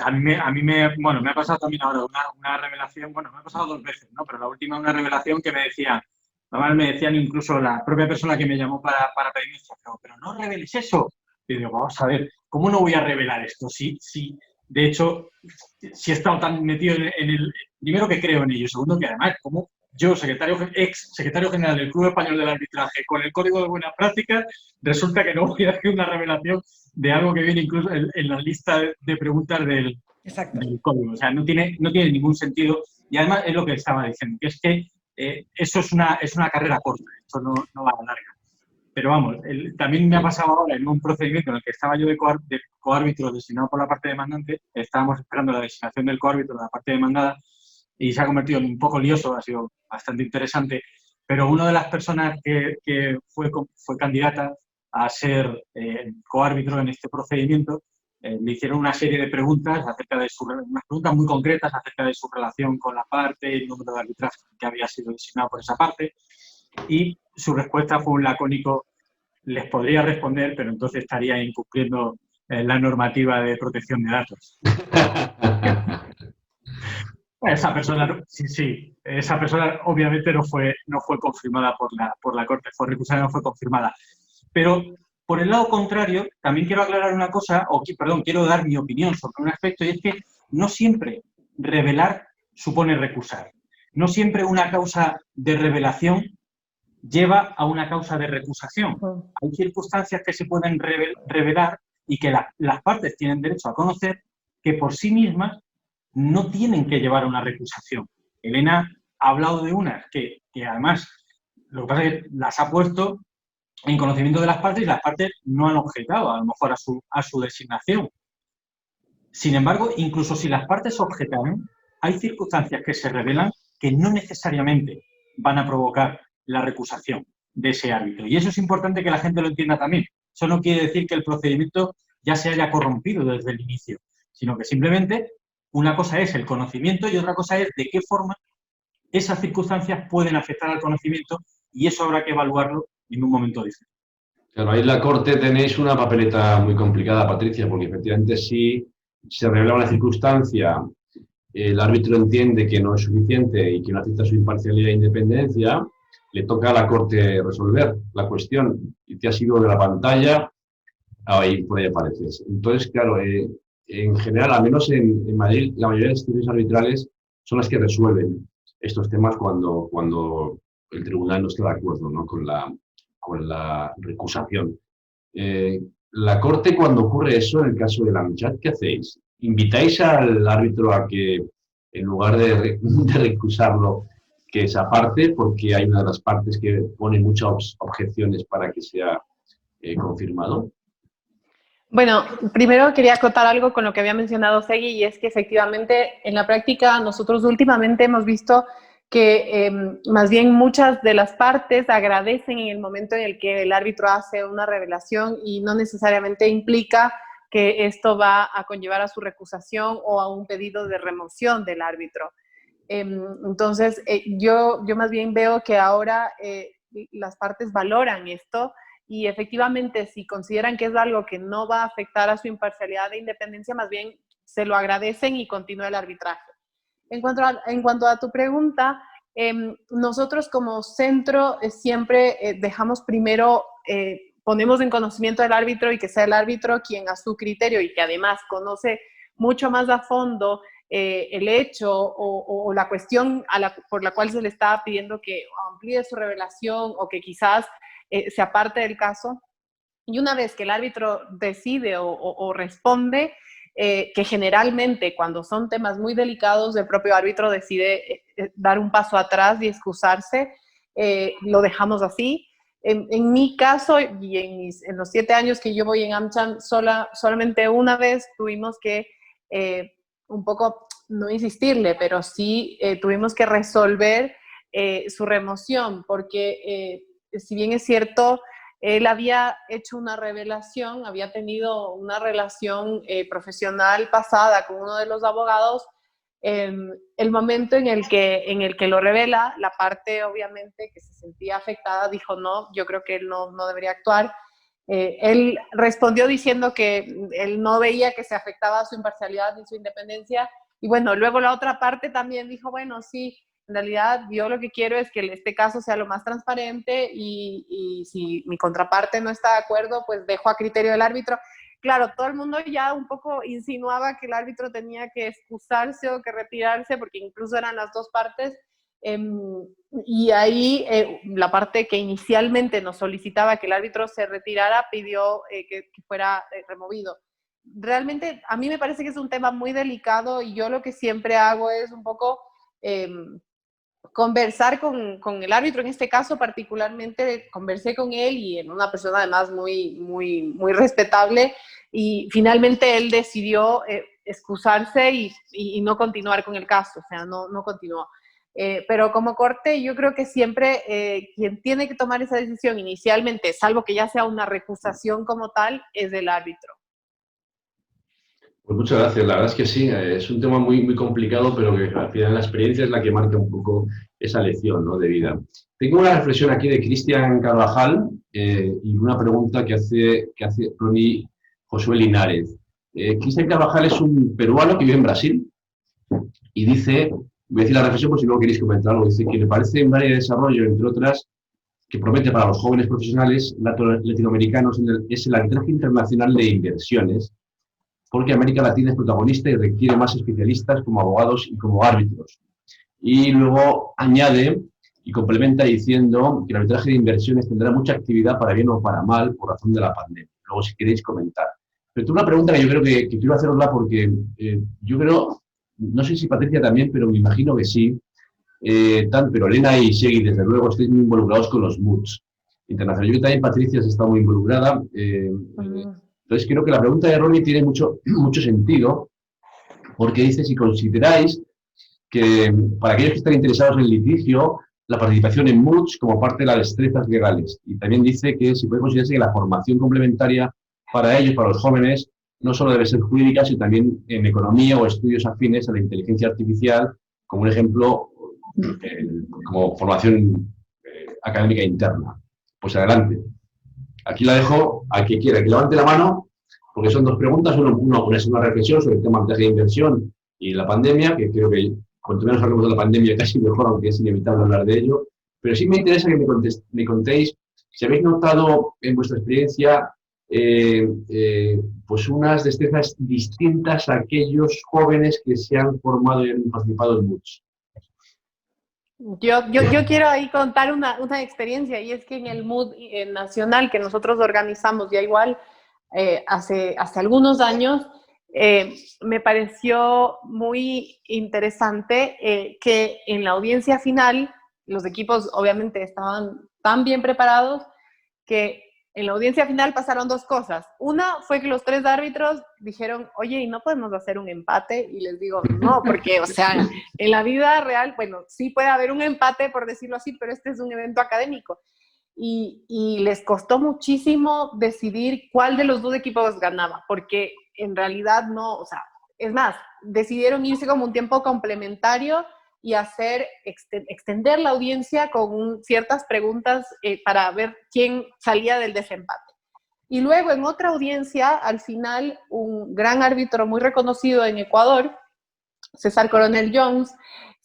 a mí me ha pasado también ahora una revelación, bueno, me ha pasado 2 veces, ¿no? Pero la última una revelación que me decían incluso la propia persona que me llamó para pedirme esto, pero no reveles eso. Y digo, vamos a ver, ¿cómo no voy a revelar esto? Sí. De hecho, si he estado tan metido en el... Primero que creo en ello, segundo que además, como yo, ex secretario general del Club Español del Arbitraje, con el Código de Buenas Prácticas, resulta que no voy a hacer una revelación de algo que viene incluso en la lista de preguntas del Código. O sea, no tiene ningún sentido. Y además es lo que estaba diciendo, que es que eso es una carrera corta, esto no va a larga. Pero vamos, también me ha pasado ahora en un procedimiento en el que estaba yo de coárbitro designado por la parte demandante, estábamos esperando la designación del coárbitro de la parte demandada y se ha convertido en un poco lioso, ha sido bastante interesante, pero una de las personas que fue candidata a ser coárbitro en este procedimiento, le hicieron una serie de preguntas unas preguntas muy concretas acerca de su relación con la parte, el número de arbitraje que había sido designado por esa parte, y su respuesta fue un lacónico, les podría responder, pero entonces estaría incumpliendo la normativa de protección de datos. Esa persona, esa persona obviamente no fue confirmada por la Corte, fue recusada y no fue confirmada. Pero por el lado contrario, también quiero aclarar una cosa, quiero dar mi opinión sobre un aspecto, y es que no siempre revelar supone recusar. No siempre una causa de revelación lleva a una causa de recusación. Hay circunstancias que se pueden revelar y que las partes tienen derecho a conocer que por sí mismas no tienen que llevar a una recusación. Elena ha hablado de unas que además lo que pasa es que las ha puesto en conocimiento de las partes y las partes no han objetado a lo mejor a su designación. Sin embargo, incluso si las partes objetaron, hay circunstancias que se revelan que no necesariamente van a provocar la recusación de ese árbitro. Y eso es importante que la gente lo entienda también. Eso no quiere decir que el procedimiento ya se haya corrompido desde el inicio, sino que simplemente una cosa es el conocimiento y otra cosa es de qué forma esas circunstancias pueden afectar al conocimiento, y eso habrá que evaluarlo en un momento diferente. Claro, ahí en la Corte tenéis una papeleta muy complicada, Patricia, porque efectivamente si se revela una circunstancia, el árbitro entiende que no es suficiente y que no acepta su imparcialidad e independencia, le toca a la Corte resolver la cuestión y te has ido de la pantalla, ahí por ahí apareces. Entonces, claro, en general, al menos en Madrid, la mayoría de las decisiones arbitrales son las que resuelven estos temas cuando el tribunal no está de acuerdo, ¿no?, con la recusación. La Corte, cuando ocurre eso, en el caso de la Amchad, ¿qué hacéis? ¿Invitáis al árbitro a que, en lugar de recusarlo, que se aparte, porque hay una de las partes que pone muchas objeciones para que sea confirmado? Bueno, primero quería acotar algo con lo que había mencionado Segui, y es que efectivamente en la práctica nosotros últimamente hemos visto que más bien muchas de las partes agradecen en el momento en el que el árbitro hace una revelación y no necesariamente implica que esto va a conllevar a su recusación o a un pedido de remoción del árbitro. Entonces, yo más bien veo que ahora las partes valoran esto y efectivamente si consideran que es algo que no va a afectar a su imparcialidad e independencia, más bien se lo agradecen y continúa el arbitraje. En cuanto a tu pregunta, nosotros como centro siempre dejamos primero, ponemos en conocimiento del árbitro y que sea el árbitro quien a su criterio y que además conoce mucho más a fondo el hecho o la cuestión por la cual se le está pidiendo que amplíe su revelación o que quizás se aparte del caso. Y una vez que el árbitro decide o responde, que generalmente cuando son temas muy delicados, el propio árbitro decide dar un paso atrás y excusarse, lo dejamos así. En mi caso, y en los 7 años que yo voy en AmCham, solamente una vez tuvimos que un poco, no insistirle, pero sí tuvimos que resolver su remoción, porque si bien es cierto, él había hecho una revelación, había tenido una relación profesional pasada con uno de los abogados. El momento en el que lo revela, la parte obviamente que se sentía afectada dijo no, yo creo que él no debería actuar. Él respondió diciendo que él no veía que se afectaba su imparcialidad ni su independencia. Y bueno, luego la otra parte también dijo, bueno, sí, en realidad yo lo que quiero es que este caso sea lo más transparente y si mi contraparte no está de acuerdo, pues dejo a criterio del árbitro. Claro, todo el mundo ya un poco insinuaba que el árbitro tenía que excusarse o que retirarse, porque incluso eran las dos partes. Y ahí la parte que inicialmente nos solicitaba que el árbitro se retirara pidió que fuera removido. Realmente a mí me parece que es un tema muy delicado y yo lo que siempre hago es un poco conversar con el árbitro. En este caso particularmente conversé con él y en una persona además muy respetable, y finalmente él decidió excusarse y no continuar con el caso, o sea, no continuó. Pero como corte, yo creo que siempre quien tiene que tomar esa decisión inicialmente, salvo que ya sea una recusación como tal, es el árbitro. Pues muchas gracias, la verdad es que sí, es un tema muy complicado, pero que al final la experiencia es la que marca un poco esa lección, ¿no?, de vida. Tengo una reflexión aquí de Cristian Carvajal y una pregunta que hace Ronnie Josué Linares. Cristian Carvajal es un peruano que vive en Brasil y dice, voy a decir la reflexión por si luego queréis comentar algo, dice que le parece un área de desarrollo, entre otras, que promete para los jóvenes profesionales latinoamericanos es el arbitraje internacional de inversiones, porque América Latina es protagonista y requiere más especialistas como abogados y como árbitros. Y luego añade y complementa diciendo que el arbitraje de inversiones tendrá mucha actividad para bien o para mal por razón de la pandemia. Luego, si queréis comentar. Pero tengo una pregunta que yo creo que quiero hacerosla porque yo creo, no sé si Patricia también, pero me imagino que sí, pero Elena y Segui, desde luego, estáis muy involucrados con los MUTs internacionales. Yo creo que también Patricia se está muy involucrada. Entonces, creo que la pregunta de Ronnie tiene mucho sentido, porque dice si consideráis que para aquellos que están interesados en el litigio, la participación en MUTs como parte de las destrezas legales. Y también dice que si puede considerarse que la formación complementaria para ellos, para los jóvenes, no solo debe ser jurídica, sino también en economía o estudios afines a la inteligencia artificial, como un ejemplo, como formación académica interna. Pues adelante. Aquí la dejo al que quiera, que levante la mano, porque son dos preguntas. Una es una reflexión sobre el tema de inversión y la pandemia, que creo que cuanto menos hablemos de la pandemia casi mejor, aunque es inevitable hablar de ello. pero sí me interesa que me contéis si habéis notado en vuestra experiencia pues unas destrezas distintas a aquellos jóvenes que se han formado y han participado en MOOCs. Yo quiero ahí contar una experiencia, y es que en el MOOC nacional que nosotros organizamos ya igual hace algunos años, me pareció muy interesante que en la audiencia final los equipos obviamente estaban tan bien preparados que en la audiencia final pasaron dos cosas. Una fue que los tres árbitros dijeron, oye, ¿y no podemos hacer un empate? Y les digo, no, porque, o sea, en la vida real, bueno, sí puede haber un empate, por decirlo así, pero este es un evento académico. Y les costó muchísimo decidir cuál de los dos equipos ganaba, porque en realidad no, o sea, es más, decidieron irse como un tiempo complementario y extender la audiencia con ciertas preguntas para ver quién salía del desempate. Y luego en otra audiencia, al final, un gran árbitro muy reconocido en Ecuador, César Coronel Jones,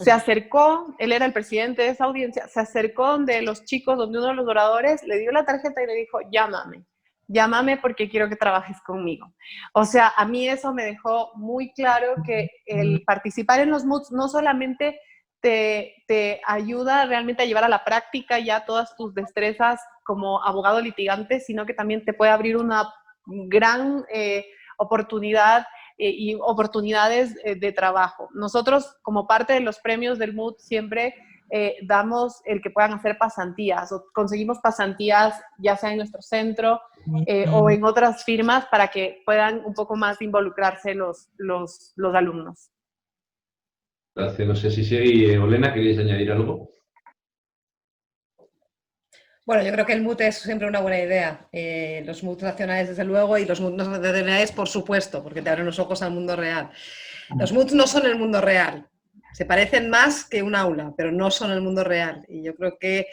se acercó, él era el presidente de esa audiencia, se acercó donde los chicos, donde uno de los oradores, le dio la tarjeta y le dijo, llámame porque quiero que trabajes conmigo. O sea, a mí eso me dejó muy claro que el participar en los MOOCs no solamente te ayuda realmente a llevar a la práctica ya todas tus destrezas como abogado litigante, sino que también te puede abrir una gran oportunidad y oportunidades de trabajo. Nosotros, como parte de los premios del MOOC, siempre damos el que puedan hacer pasantías, o conseguimos pasantías ya sea en nuestro centro o en otras firmas para que puedan un poco más involucrarse los alumnos. Gracias. No sé si sigue, Olena, ¿queréis añadir algo? Bueno, yo creo que el MOOC es siempre una buena idea. Los MOOC nacionales, desde luego, y los MOOC nacionales, por supuesto, porque te abren los ojos al mundo real. Los MOOC no son el mundo real. Se parecen más que un aula, pero no son el mundo real. Y yo creo que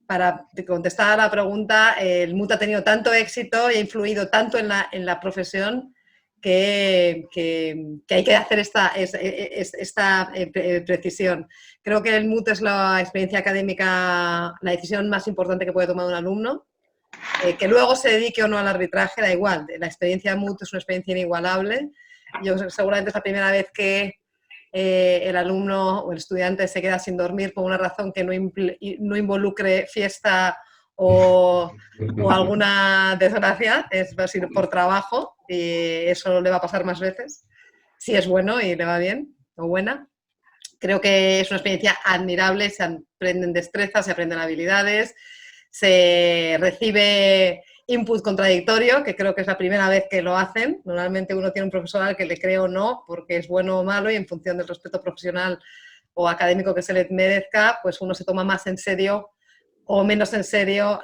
para contestar a la pregunta, el MOOC ha tenido tanto éxito y ha influido tanto en la profesión que hay que hacer esta precisión. Creo que el MOOC es la experiencia académica, la decisión más importante que puede tomar un alumno. Que luego se dedique o no al arbitraje, da igual. La experiencia MOOC es una experiencia inigualable. Yo seguramente es la primera vez que el alumno o el estudiante se queda sin dormir por una razón que no involucre fiesta o alguna desgracia, es por trabajo, y eso le va a pasar más veces, si es bueno y le va bien o buena. Creo que es una experiencia admirable, se aprenden destrezas, se aprenden habilidades, se recibe input contradictorio, que creo que es la primera vez que lo hacen. Normalmente uno tiene un profesor al que le cree o no, porque es bueno o malo, y en función del respeto profesional o académico que se le merezca, pues uno se toma más en serio o menos en serio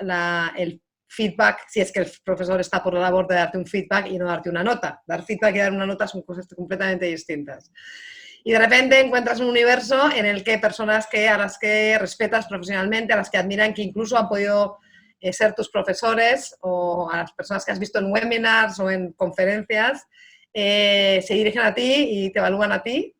el feedback, si es que el profesor está por la labor de darte un feedback y no darte una nota. Dar feedback y dar una nota son cosas completamente distintas. Y de repente encuentras un universo en el que personas a las que respetas profesionalmente, a las que admiran, que incluso han podido ser tus profesores, o a las personas que has visto en webinars o en conferencias, se dirigen a ti y te evalúan a ti.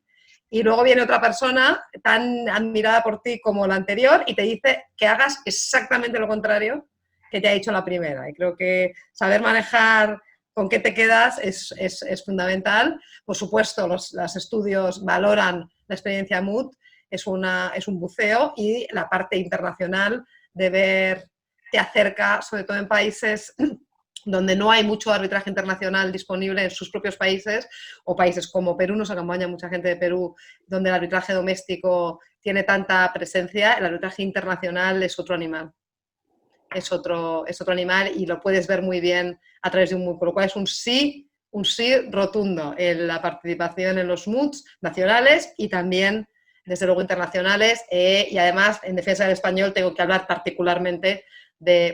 Y luego viene otra persona tan admirada por ti como la anterior y te dice que hagas exactamente lo contrario que te ha dicho la primera. Y creo que saber manejar con qué te quedas es fundamental. Por supuesto, los estudios valoran la experiencia MOOC, es un buceo, y la parte internacional de ver te acerca, sobre todo en países donde no hay mucho arbitraje internacional disponible en sus propios países, o países como Perú, nos acompaña mucha gente de Perú, donde el arbitraje doméstico tiene tanta presencia. El arbitraje internacional es otro animal. Es otro animal, y lo puedes ver muy bien a través de un MOOC, por lo cual es un sí rotundo en la participación en los MOOCs nacionales y también, desde luego, internacionales. Y además, en defensa del español, tengo que hablar particularmente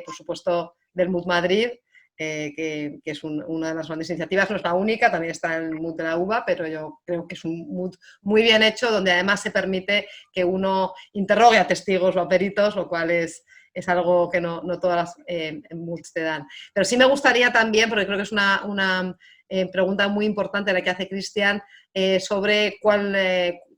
por supuesto, del MOOC Madrid, que es una de las grandes iniciativas. No es la única, también está el MOOC de la UBA, pero yo creo que es un MOOC muy bien hecho, donde además se permite que uno interrogue a testigos o a peritos, lo cual es algo que no todas las MOOCs te dan. Pero sí me gustaría también, porque creo que es una pregunta muy importante la que hace Cristian, sobre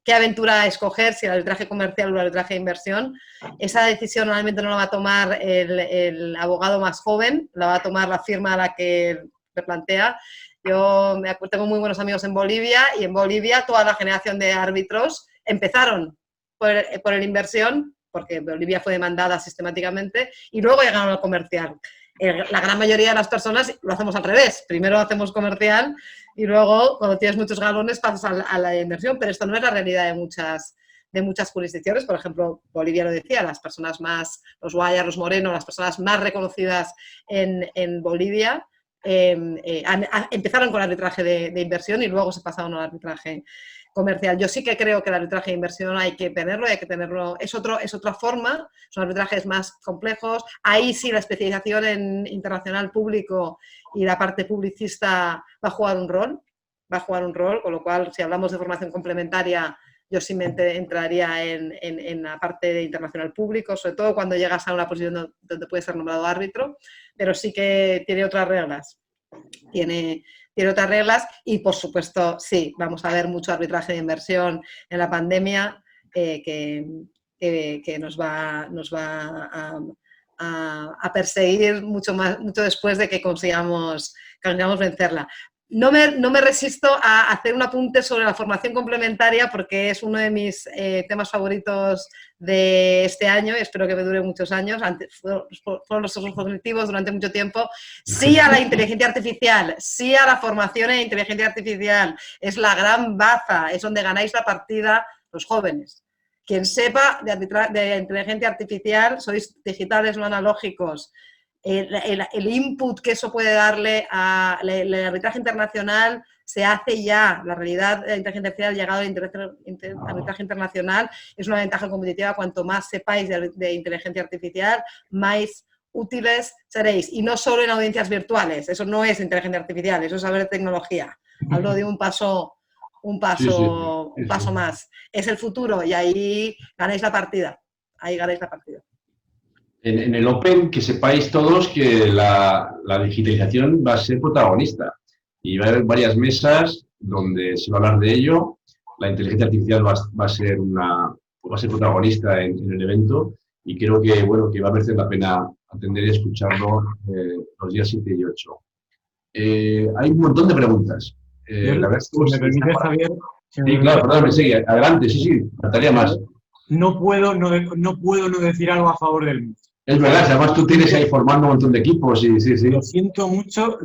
qué aventura escoger, si el arbitraje comercial o el arbitraje de inversión. Esa decisión normalmente no la va a tomar el abogado más joven, la va a tomar la firma a la que le plantea. Yo tengo muy buenos amigos en Bolivia, y en Bolivia toda la generación de árbitros empezaron por el inversión, porque Bolivia fue demandada sistemáticamente, y luego llegaron al comercial. La gran mayoría de las personas lo hacemos al revés. Primero hacemos comercial y luego, cuando tienes muchos galones, pasas a la inversión. Pero esto no es la realidad de muchas jurisdicciones. Por ejemplo, Bolivia lo decía, las personas más, los Guayas, los Moreno, las personas más reconocidas en Bolivia, empezaron con el arbitraje de inversión y luego se pasaron al arbitraje comercial. Yo sí que creo que el arbitraje de inversión hay que tenerlo, es otra forma, son arbitrajes más complejos. Ahí sí la especialización en internacional público y la parte publicista va a jugar un rol, con lo cual, si hablamos de formación complementaria, yo sí me entraría en la parte de internacional público, sobre todo cuando llegas a una posición donde puedes ser nombrado árbitro, pero sí que tiene otras reglas. Tiene otras reglas y, por supuesto, sí, vamos a ver mucho arbitraje de inversión en la pandemia que nos va a perseguir mucho después de que consigamos vencerla. No me resisto a hacer un apunte sobre la formación complementaria porque es uno de mis temas favoritos de este año y espero que me dure muchos años. Fueron los objetivos durante mucho tiempo. Sí a la inteligencia artificial, sí a la formación en inteligencia artificial. Es la gran baza, es donde ganáis la partida los jóvenes. Quien sepa de inteligencia artificial, sois digitales, no analógicos. El input que eso puede darle al arbitraje internacional se hace ya. La realidad de la inteligencia artificial, llegado al arbitraje internacional, es una ventaja competitiva. Cuanto más sepáis de inteligencia artificial, más útiles seréis. Y no solo en audiencias virtuales. Eso no es inteligencia artificial, eso es saber de tecnología. Hablo de un paso más. Es el futuro y ahí ganáis la partida. En el Open, que sepáis todos que la digitalización va a ser protagonista y va a haber varias mesas donde se va a hablar de ello. La inteligencia artificial va a ser protagonista en el evento y creo que va a merecer la pena atender y escucharlo los días 7 y 8. Hay un montón de preguntas. La verdad es que ¿me permite, Javier? Sí, claro, perdón, sí, adelante, sí, faltaría más. No puedo no decir algo a favor del mundo. Es verdad, además tú tienes ahí formando un montón de equipos, sí. Lo siento mucho,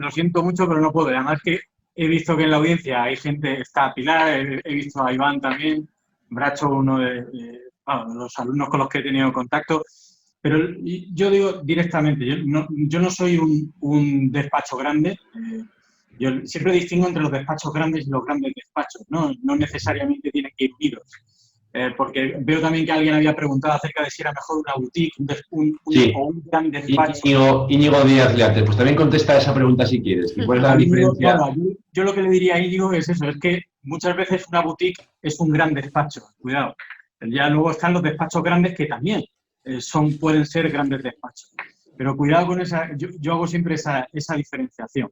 pero no puedo. Además que he visto que en la audiencia hay gente, está Pilar, he visto a Iván también, Bracho, uno de los alumnos con los que he tenido contacto. Pero yo digo directamente, yo no soy un despacho grande. Yo siempre distingo entre los despachos grandes y los grandes despachos, no necesariamente tienen que ir unidos. Porque veo también que alguien había preguntado acerca de si era mejor una boutique o un gran despacho. Íñigo Díaz Leate, pues también contesta esa pregunta si quieres. ¿Cuál es la diferencia? Yo lo que le diría a Íñigo es eso, es que muchas veces una boutique es un gran despacho, cuidado. Ya luego están los despachos grandes que también pueden ser grandes despachos. Pero cuidado con esa, yo hago siempre esa diferenciación.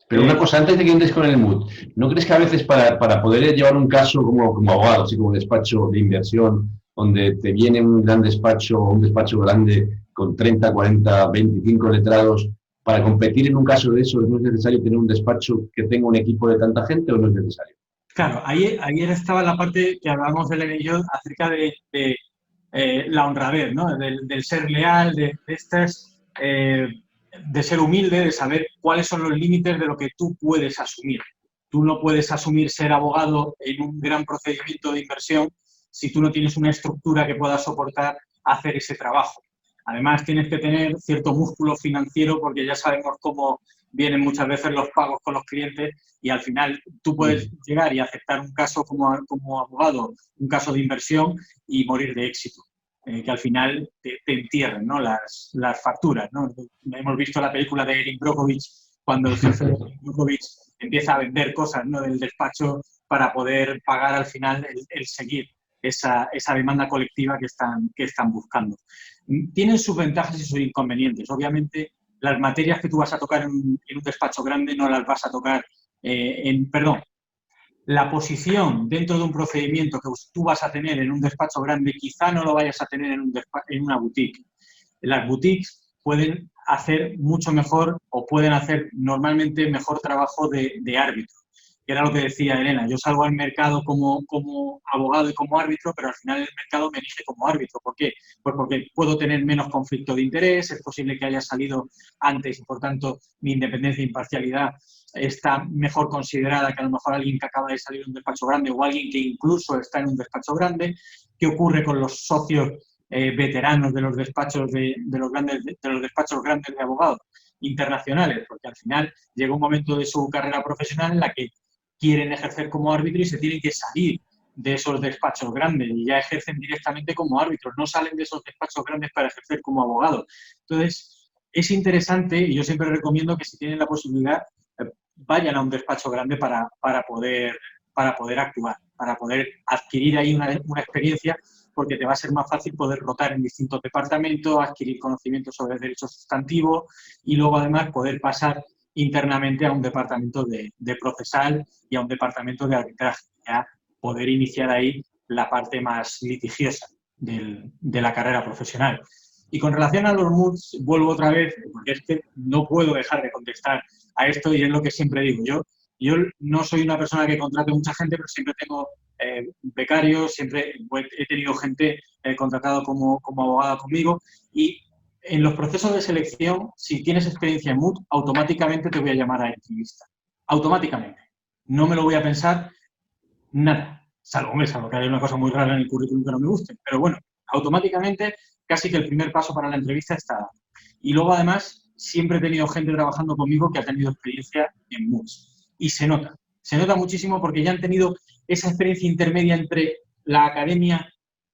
Pero una cosa, antes de que entres con el mood, ¿no crees que a veces para poder llevar un caso como abogado, así como despacho de inversión, donde te viene un gran despacho o un despacho grande con 30, 40, 25 letrados, para competir en un caso de eso, ¿no es necesario tener un despacho que tenga un equipo de tanta gente o no es necesario? Claro, ayer estaba la parte que hablábamos Elena y yo acerca de la honradez, ¿no? Del ser leal, de ser humilde, de saber cuáles son los límites de lo que tú puedes asumir. Tú no puedes asumir ser abogado en un gran procedimiento de inversión si tú no tienes una estructura que pueda soportar hacer ese trabajo. Además, tienes que tener cierto músculo financiero porque ya sabemos cómo vienen muchas veces los pagos con los clientes y al final tú puedes llegar y aceptar un caso como abogado, un caso de inversión y morir de éxito. Que al final te entierren, ¿no? las facturas, ¿no? Hemos visto la película de Erin Brockovich cuando el jefe de Erin Brockovich empieza a vender cosas, ¿no? del despacho para poder pagar al final el seguir esa demanda colectiva que están buscando. Tienen sus ventajas y sus inconvenientes. Obviamente, las materias que tú vas a tocar en un despacho grande no las vas a tocar la posición dentro de un procedimiento que tú vas a tener en un despacho grande, quizá no lo vayas a tener en una boutique. Las boutiques pueden hacer mucho mejor o pueden hacer normalmente mejor trabajo de árbitro, que era lo que decía Elena. Yo salgo al mercado como abogado y como árbitro, pero al final el mercado me elige como árbitro. ¿Por qué? Pues porque puedo tener menos conflicto de interés, es posible que haya salido antes y, por tanto, mi independencia e imparcialidad está mejor considerada que a lo mejor alguien que acaba de salir de un despacho grande o alguien que incluso está en un despacho grande. ¿Qué ocurre con los socios veteranos de los despachos de los despachos grandes de abogados internacionales? Porque al final llega un momento de su carrera profesional en la que quieren ejercer como árbitro y se tienen que salir de esos despachos grandes y ya ejercen directamente como árbitros, no salen de esos despachos grandes para ejercer como abogados. Entonces, es interesante y yo siempre recomiendo que si tienen la posibilidad vayan a un despacho grande para poder actuar, para poder adquirir ahí una experiencia, porque te va a ser más fácil poder rotar en distintos departamentos, adquirir conocimientos sobre derecho sustantivo y luego además poder pasar internamente a un departamento de procesal y a un departamento de arbitraje, ya poder iniciar ahí la parte más litigiosa de la carrera profesional. Y con relación a los MUDs, vuelvo otra vez, porque es que no puedo dejar de contestar a esto y es lo que siempre digo. Yo no soy una persona que contrate mucha gente, pero siempre tengo becarios, siempre he tenido gente contratada como abogada conmigo y en los procesos de selección, si tienes experiencia en MUD, automáticamente te voy a llamar a entrevista. Automáticamente. No me lo voy a pensar nada. Salvo que haya una cosa muy rara en el currículum que no me guste. Pero bueno, automáticamente casi que el primer paso para la entrevista está dado. Y luego, además, siempre he tenido gente trabajando conmigo que ha tenido experiencia en MUDs. Y se nota. Se nota muchísimo porque ya han tenido esa experiencia intermedia entre la academia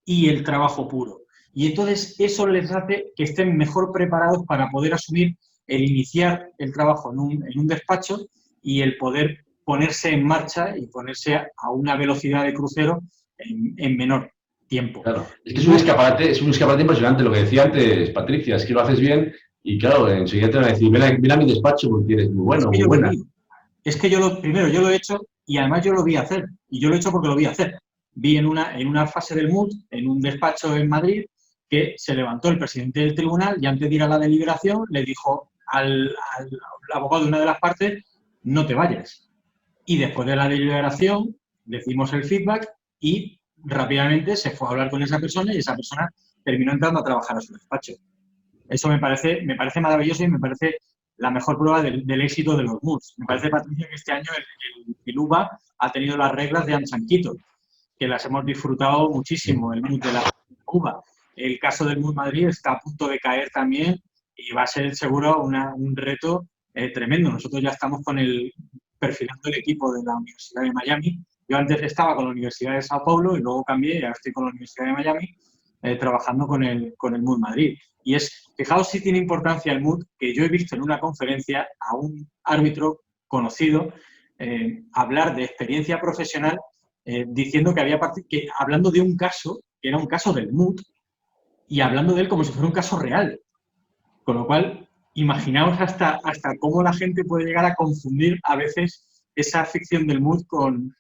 y el trabajo puro. Y entonces eso les hace que estén mejor preparados para poder asumir el iniciar el trabajo en un despacho y el poder ponerse en marcha y ponerse a una velocidad de crucero en menor tiempo. Claro, es que es un escaparate impresionante lo que decía antes Patricia, es que lo haces bien y claro, enseguida te van a decir, ven a mi despacho porque eres muy bueno, muy buena. Es que yo lo he hecho y además yo lo vi hacer. Y yo lo he hecho porque lo vi hacer. Vi en una fase del MUD, en un despacho en Madrid, que se levantó el presidente del tribunal y antes de ir a la deliberación le dijo al abogado de una de las partes, no te vayas. Y después de la deliberación decimos el feedback y rápidamente se fue a hablar con esa persona y esa persona terminó entrando a trabajar a su despacho. Eso me parece maravilloso y me parece la mejor prueba del éxito de los MUDs. Me parece, Patricia, que este año el UBA ha tenido las reglas de Anchanquito, que las hemos disfrutado muchísimo, el MUD de la UBA. El caso del MUD Madrid está a punto de caer también y va a ser seguro un reto tremendo. Nosotros ya estamos perfilando el equipo de la Universidad de Miami. Yo antes estaba con la Universidad de Sao Paulo y luego cambié y ahora estoy con la Universidad de Miami trabajando con el MUD Madrid. Y fijaos si tiene importancia el MUD, que yo he visto en una conferencia a un árbitro conocido hablar de experiencia profesional diciendo que hablando de un caso, que era un caso del MUD, y hablando de él como si fuera un caso real. Con lo cual, imaginaos hasta cómo la gente puede llegar a confundir a veces esa ficción del MUD con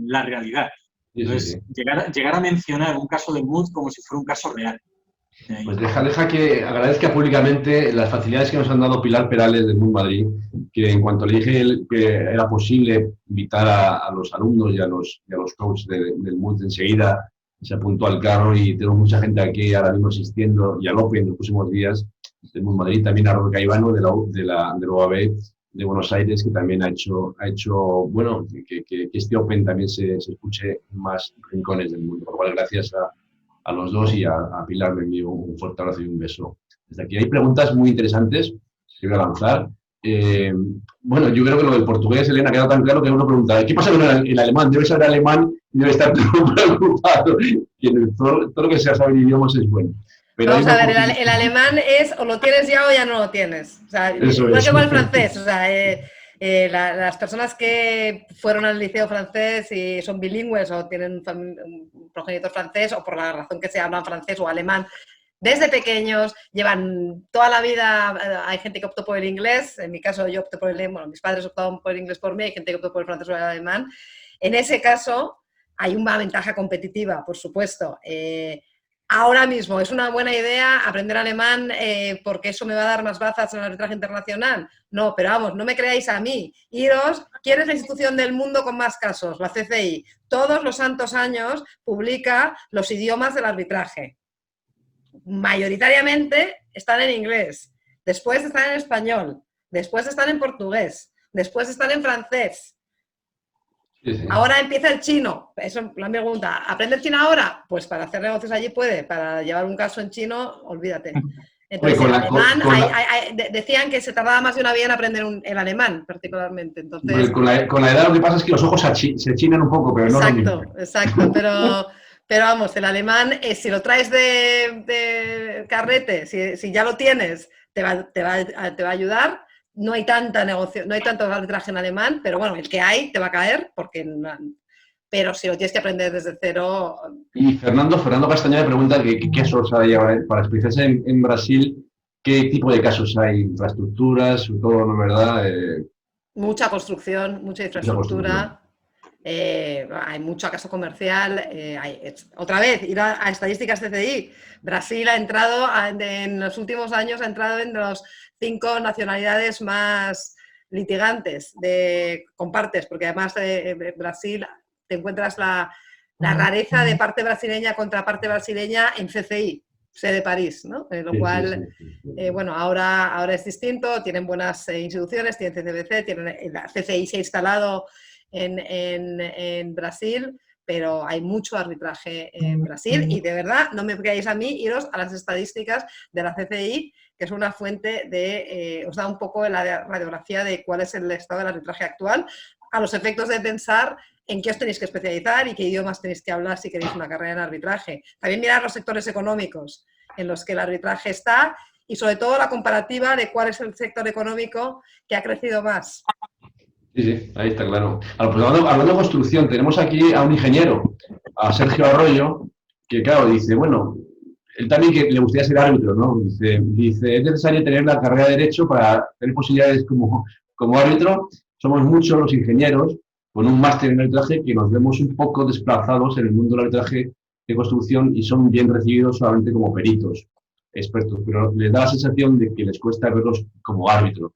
la realidad. Entonces, sí. Llegar a mencionar un caso del MUD como si fuera un caso real. Pues deja que agradezca públicamente las facilidades que nos han dado Pilar Perales del MUD Madrid, que en cuanto le dije que era posible invitar a los alumnos y a los coaches del MUD enseguida, se apuntó al carro y tengo mucha gente aquí ahora mismo asistiendo y al Open en los próximos días del MUD Madrid, también a Roca Ivano de la OAB de Buenos Aires, que también ha hecho bueno, que este Open también se escuche en más rincones del mundo. Por lo cual, gracias a los dos y a Pilar me envío un fuerte abrazo y un beso. Desde aquí hay preguntas muy interesantes que voy a lanzar. Bueno, yo creo que lo del portugués, Elena, ha quedado tan claro que uno pregunta, ¿qué pasa con el alemán? Debe saber alemán y debe estar preocupado. Todo lo que sea saber idiomas es bueno. Pero vamos a ver, el alemán es o lo tienes ya o ya no lo tienes. O sea, igual que con el francés. O sea, las personas que fueron al liceo francés y son bilingües o tienen un progenitor francés o por la razón que sea hablan francés o alemán, desde pequeños, llevan toda la vida, hay gente que optó por el inglés, en mi caso yo opté por el alemán, bueno, mis padres optaron por el inglés por mí, hay gente que optó por el francés o el alemán. En ese caso hay una ventaja competitiva, por supuesto. Ahora mismo, ¿es una buena idea aprender alemán porque eso me va a dar más bazas en el arbitraje internacional? No, pero vamos, no me creáis a mí. Iros, ¿quién es la institución del mundo con más casos? La CCI. Todos los santos años publica los idiomas del arbitraje. Mayoritariamente están en inglés, después están en español, después están en portugués, después están en francés. Sí, sí. Ahora empieza el chino. Eso es la pregunta. ¿Aprender chino ahora? Pues para hacer negocios allí puede. Para llevar un caso en chino, olvídate. Entonces, Oye, el alemán, decían que se tardaba más de una vida en aprender el alemán, particularmente. Entonces, con la edad lo que pasa es que los ojos se chinan un poco, pero no lo mismo. Exacto. Pero vamos, el alemán, si lo traes de carrete, si ya lo tienes, te va a ayudar. No hay tanta negocio, no hay tanto arbitraje en alemán, pero bueno, el que hay te va a caer, pero si lo tienes que aprender desde cero... Y Fernando Castañeda pregunta qué casos hay ahora, para especializarse en Brasil, qué tipo de casos hay, infraestructuras, sobre todo, ¿no es verdad? Mucha construcción, mucha infraestructura, hay mucho caso comercial, otra vez, ir a estadísticas CCI. Brasil ha entrado, en los últimos años, ha entrado en los 5 nacionalidades más litigantes con partes, porque además Brasil te encuentras la rareza de parte brasileña contra parte brasileña en CCI, sede París, ¿no? Lo cual, bueno, ahora es distinto, tienen buenas instituciones, tienen CCBC, la CCI se ha instalado en Brasil, pero hay mucho arbitraje en Brasil y de verdad, no me creáis a mí, iros a las estadísticas de la CCI, que es una fuente os da un poco la radiografía de cuál es el estado del arbitraje actual, a los efectos de pensar en qué os tenéis que especializar y qué idiomas tenéis que hablar si queréis una carrera en arbitraje. También mirar los sectores económicos en los que el arbitraje está y sobre todo la comparativa de cuál es el sector económico que ha crecido más. Sí, ahí está claro. Pues hablando de construcción, tenemos aquí a un ingeniero, a Sergio Arroyo, que claro, dice, bueno, él también que le gustaría ser árbitro, ¿no? Dice, es necesario tener la carrera de Derecho para tener posibilidades como árbitro. Somos muchos los ingenieros con un máster en arbitraje que nos vemos un poco desplazados en el mundo del arbitraje de construcción y son bien recibidos solamente como peritos, expertos, pero les da la sensación de que les cuesta verlos como árbitros.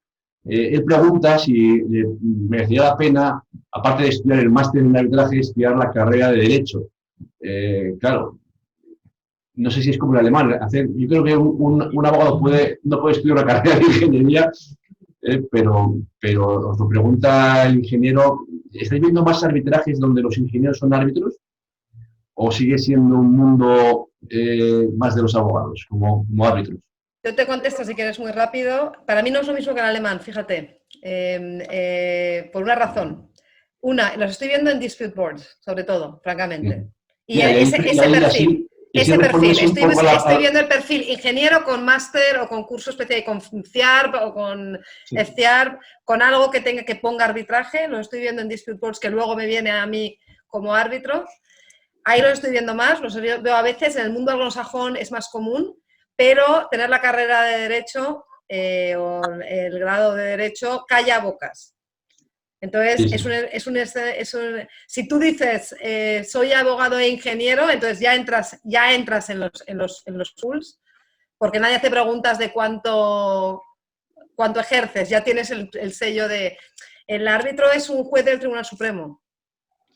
Él pregunta si merecería la pena, aparte de estudiar el máster en arbitraje, estudiar la carrera de Derecho. Claro, no sé si es como el alemán. Yo creo que un abogado no puede estudiar una carrera de ingeniería, pero os lo pregunta el ingeniero. ¿Estáis viendo más arbitrajes donde los ingenieros son árbitros? ¿O sigue siendo un mundo más de los abogados, como árbitros? Yo te contesto si quieres muy rápido. Para mí no es lo mismo que el alemán, fíjate. Por una razón. Los estoy viendo en dispute boards, sobre todo, francamente. Y ese perfil. Estoy viendo el perfil ingeniero con máster o con curso especial, con FIARP o con FCIARP, con algo que ponga arbitraje. Lo estoy viendo en dispute boards que luego me viene a mí como árbitro. Ahí lo estoy viendo más. Los veo a veces en el mundo anglosajón es más común. Pero tener la carrera de Derecho o el grado de Derecho calla bocas. Entonces, si tú dices soy abogado e ingeniero, entonces ya entras en los pools, porque nadie hace preguntas de cuánto ejerces, ya tienes el sello de... El árbitro es un juez del Tribunal Supremo.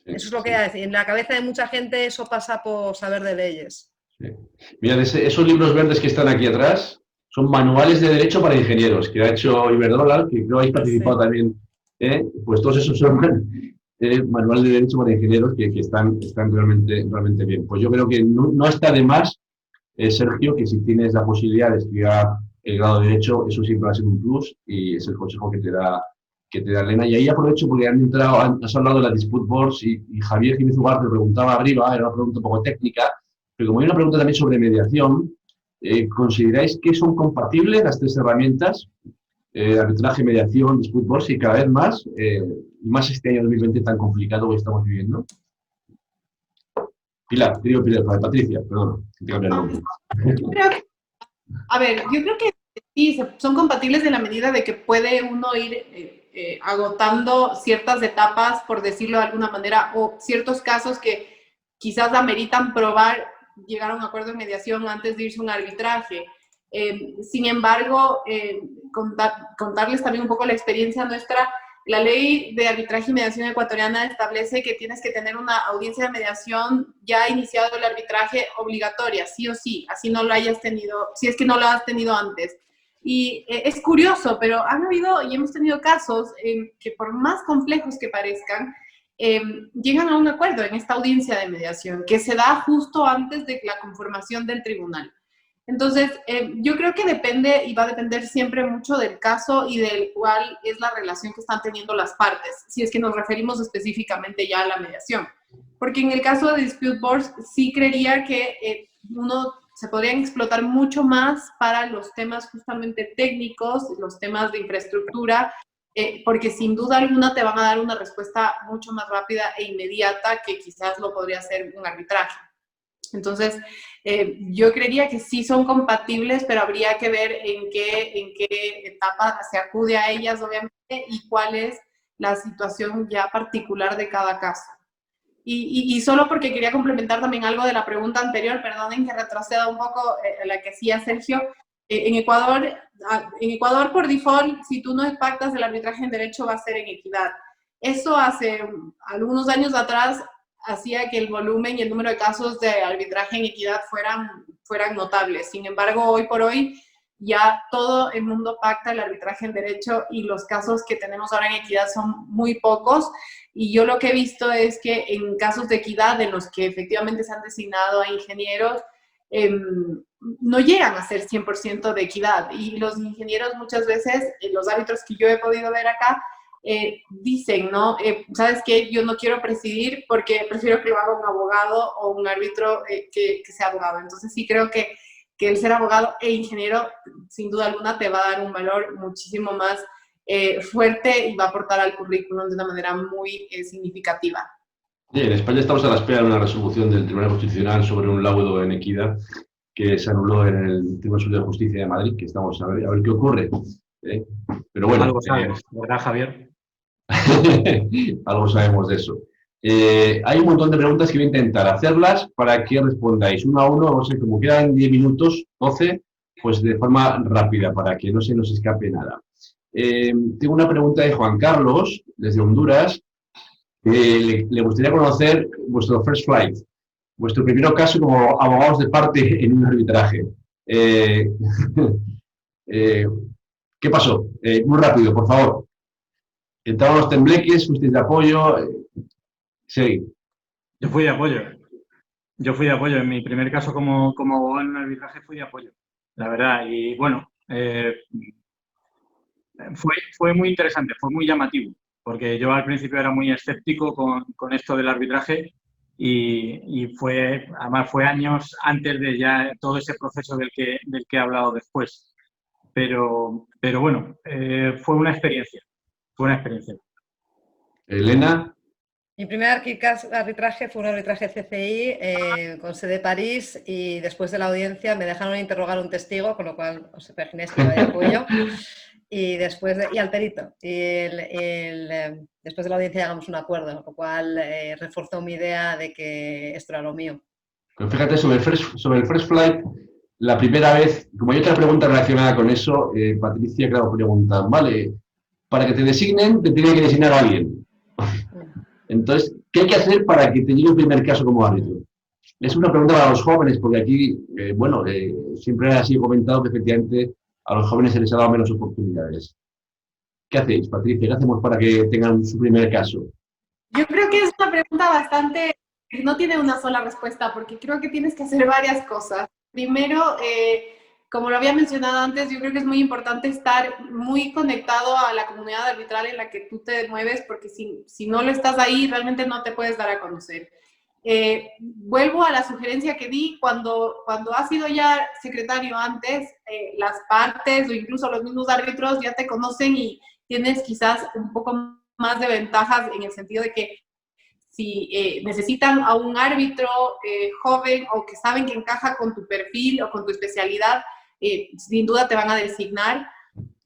Eso es lo que hay. En la cabeza de mucha gente eso pasa por saber de leyes. Sí. Mira, esos libros verdes que están aquí atrás son manuales de derecho para ingenieros que ha hecho Iberdrola, que creo habéis participado también. Pues todos esos son manuales de derecho para ingenieros que están realmente bien. Pues yo creo que no está de más, Sergio, que si tienes la posibilidad de estudiar el grado de derecho, eso siempre va a ser un plus y es el consejo que te da Elena. Y ahí aprovecho porque has hablado de las dispute boards y Javier Jiménez Ugarte preguntaba arriba, era una pregunta un poco técnica. Pero como hay una pregunta también sobre mediación, ¿consideráis que son compatibles las 3 herramientas? Arbitraje, mediación, dispute boards y cada vez más este año 2020 tan complicado que estamos viviendo. Patricia, perdón. A ver, yo creo que sí, son compatibles en la medida de que puede uno ir agotando ciertas etapas, por decirlo de alguna manera, o ciertos casos que quizás ameritan probar, llegar a un acuerdo de mediación antes de irse a un arbitraje. Sin embargo, contarles también un poco la experiencia nuestra. La ley de arbitraje y mediación ecuatoriana establece que tienes que tener una audiencia de mediación ya iniciado el arbitraje obligatoria, sí o sí, así no lo hayas tenido, si es que no lo has tenido antes. Y es curioso, pero han habido y hemos tenido casos que por más complejos que parezcan, llegan a un acuerdo en esta audiencia de mediación, que se da justo antes de la conformación del tribunal. Entonces, yo creo que depende y va a depender siempre mucho del caso y del cuál es la relación que están teniendo las partes, si es que nos referimos específicamente ya a la mediación. Porque en el caso de dispute boards, sí creería que se podrían explotar mucho más para los temas justamente técnicos, los temas de infraestructura, porque sin duda alguna te van a dar una respuesta mucho más rápida e inmediata que quizás lo podría hacer un arbitraje. Entonces, yo creería que sí son compatibles, pero habría que ver en qué etapa se acude a ellas, obviamente, y cuál es la situación ya particular de cada caso. Y solo porque quería complementar también algo de la pregunta anterior, perdonen que retroceda un poco a la que hacía Sergio. En Ecuador, por default, si tú no pactas el arbitraje en derecho, va a ser en equidad. Eso hace algunos años atrás hacía que el volumen y el número de casos de arbitraje en equidad fueran notables. Sin embargo, hoy por hoy ya todo el mundo pacta el arbitraje en derecho y los casos que tenemos ahora en equidad son muy pocos. Y yo lo que he visto es que en casos de equidad en los que efectivamente se han designado a ingenieros, no llegan a ser 100% de equidad. Y los ingenieros muchas veces, los árbitros que yo he podido ver acá, dicen, ¿no? ¿Sabes qué? Yo no quiero presidir porque prefiero que lo haga un abogado o un árbitro que sea abogado. Entonces sí creo que el ser abogado e ingeniero, sin duda alguna, te va a dar un valor muchísimo más fuerte y va a aportar al currículum de una manera muy significativa. Sí, en España estamos a la espera de una resolución del Tribunal Constitucional sobre un laudo en equidad que se anuló en el Tribunal Superior de Justicia de Madrid, que estamos a ver qué ocurre. Pero bueno, algo sabes, ¿verdad, Javier? Algo sabemos de eso. Hay un montón de preguntas que voy a intentar hacerlas para que respondáis uno a uno, o sea, como quedan 10 minutos, 12, pues de forma rápida, para que no se nos escape nada. Tengo una pregunta de Juan Carlos, desde Honduras. Le gustaría conocer vuestro first flight, vuestro primer caso como abogados de parte en un arbitraje. ¿Qué pasó? Muy rápido, por favor. Entraron los tembleques, fuisteis de apoyo. Sí. Yo fui de apoyo. En mi primer caso como abogado en un arbitraje fui de apoyo, la verdad. Y bueno, fue muy interesante, fue muy llamativo, porque yo al principio era muy escéptico con esto del arbitraje y además fue años antes de ya todo ese proceso del que he hablado después. Pero bueno, fue una experiencia. Elena. Mi primer arbitraje fue un arbitraje CCI con sede de París y después de la audiencia me dejaron interrogar a un testigo, con lo cual os imagináis que iba de apoyo, y al perito. Después de la audiencia llegamos a un acuerdo, lo cual reforzó mi idea de que esto era lo mío. Pero fíjate, sobre el first flight, la primera vez, como hay otra pregunta relacionada con eso, Patricia, claro, pregunta, vale, para que te designen, te tiene que designar a alguien. Entonces, ¿qué hay que hacer para que te llegue el primer caso como árbitro? Es una pregunta para los jóvenes, porque aquí, siempre ha sido comentado que efectivamente a los jóvenes se les ha dado menos oportunidades. ¿Qué hacéis, Patricia? ¿Qué hacemos para que tengan su primer caso? Yo creo que es una pregunta bastante, no tiene una sola respuesta, porque creo que tienes que hacer varias cosas. Primero, como lo había mencionado antes, yo creo que es muy importante estar muy conectado a la comunidad arbitral en la que tú te mueves, porque si no lo estás ahí, realmente no te puedes dar a conocer. Vuelvo a la sugerencia que di, cuando has sido ya secretario antes, las partes o incluso los mismos árbitros ya te conocen y tienes quizás un poco más de ventajas en el sentido de que si necesitan a un árbitro joven o que saben que encaja con tu perfil o con tu especialidad, sin duda te van a designar.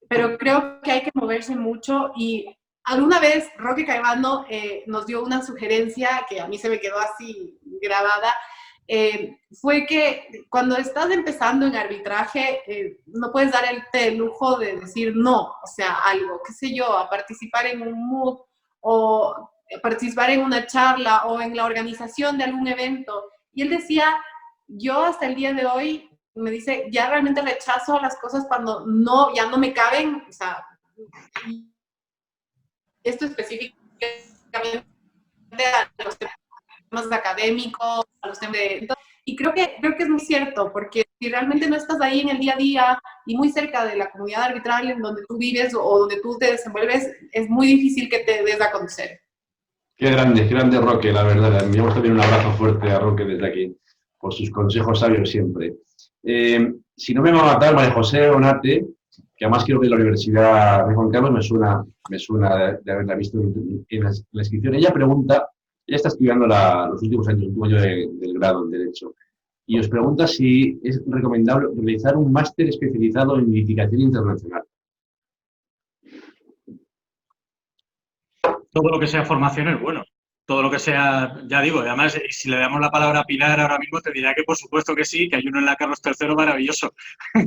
pero creo que hay que moverse mucho y alguna vez Roque Caivano nos dio una sugerencia que a mí se me quedó así grabada, fue que cuando estás empezando en arbitraje no puedes darte el lujo de decir no, o sea, algo, qué sé yo, a participar en un MOOC o participar en una charla o en la organización de algún evento. Y él decía, yo hasta el día de hoy, me dice, ya realmente rechazo las cosas cuando no, ya no me caben, o sea, esto específicamente a los temas académicos, a los temas de... Y creo que es muy cierto, porque si realmente no estás ahí en el día a día y muy cerca de la comunidad arbitral en donde tú vives o donde tú te desenvuelves, es muy difícil que te des a conocer. Qué grande Roque, la verdad. Enviamos también un abrazo fuerte a Roque desde aquí, por sus consejos sabios siempre. Si no me va a matar, María José Onate, que además creo que en la Universidad de Juan Carlos me suena de haberla visto en la inscripción. Ella pregunta, ella está estudiando los últimos años, el último año del grado en Derecho, y os pregunta si es recomendable realizar un máster especializado en litigación internacional. Todo lo que sea formación es bueno. Todo lo que sea, ya digo, además, si le damos la palabra a Pilar ahora mismo, te dirá que por supuesto que sí, que hay uno en la Carlos III maravilloso,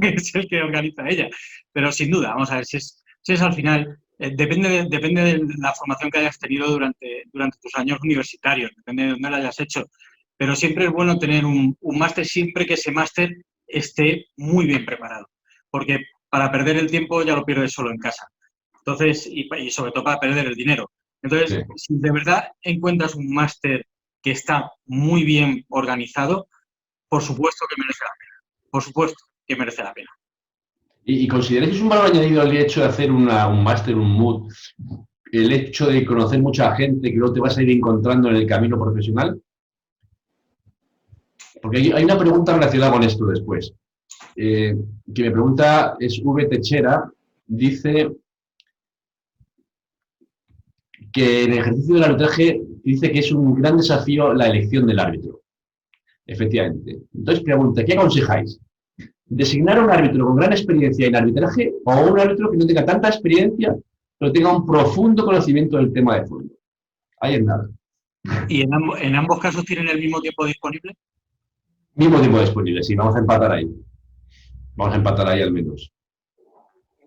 que es el que organiza ella. Pero sin duda, vamos a ver, si es al final, depende de la formación que hayas tenido durante tus años universitarios, depende de dónde la hayas hecho. Pero siempre es bueno tener un máster, siempre que ese máster esté muy bien preparado. Porque para perder el tiempo ya lo pierdes solo en casa. Entonces, y sobre todo para perder el dinero. Entonces, si de verdad encuentras un máster que está muy bien organizado, por supuesto que merece la pena. Por supuesto que merece la pena. ¿Y consideráis que es un valor añadido al hecho de hacer un máster, un MOOC, el hecho de conocer mucha gente que luego te vas a ir encontrando en el camino profesional? Porque hay una pregunta relacionada con esto después. Que me pregunta, es V. Techera, dice que en el ejercicio del arbitraje dice que es un gran desafío la elección del árbitro. Efectivamente. Entonces pregunta, ¿qué aconsejáis? ¿Designar a un árbitro con gran experiencia en arbitraje o un árbitro que no tenga tanta experiencia, pero tenga un profundo conocimiento del tema de fondo? Ahí es nada. ¿Y en ambos casos tienen el mismo tiempo disponible? Mismo tiempo disponible, sí, vamos a empatar ahí. Vamos a empatar ahí al menos.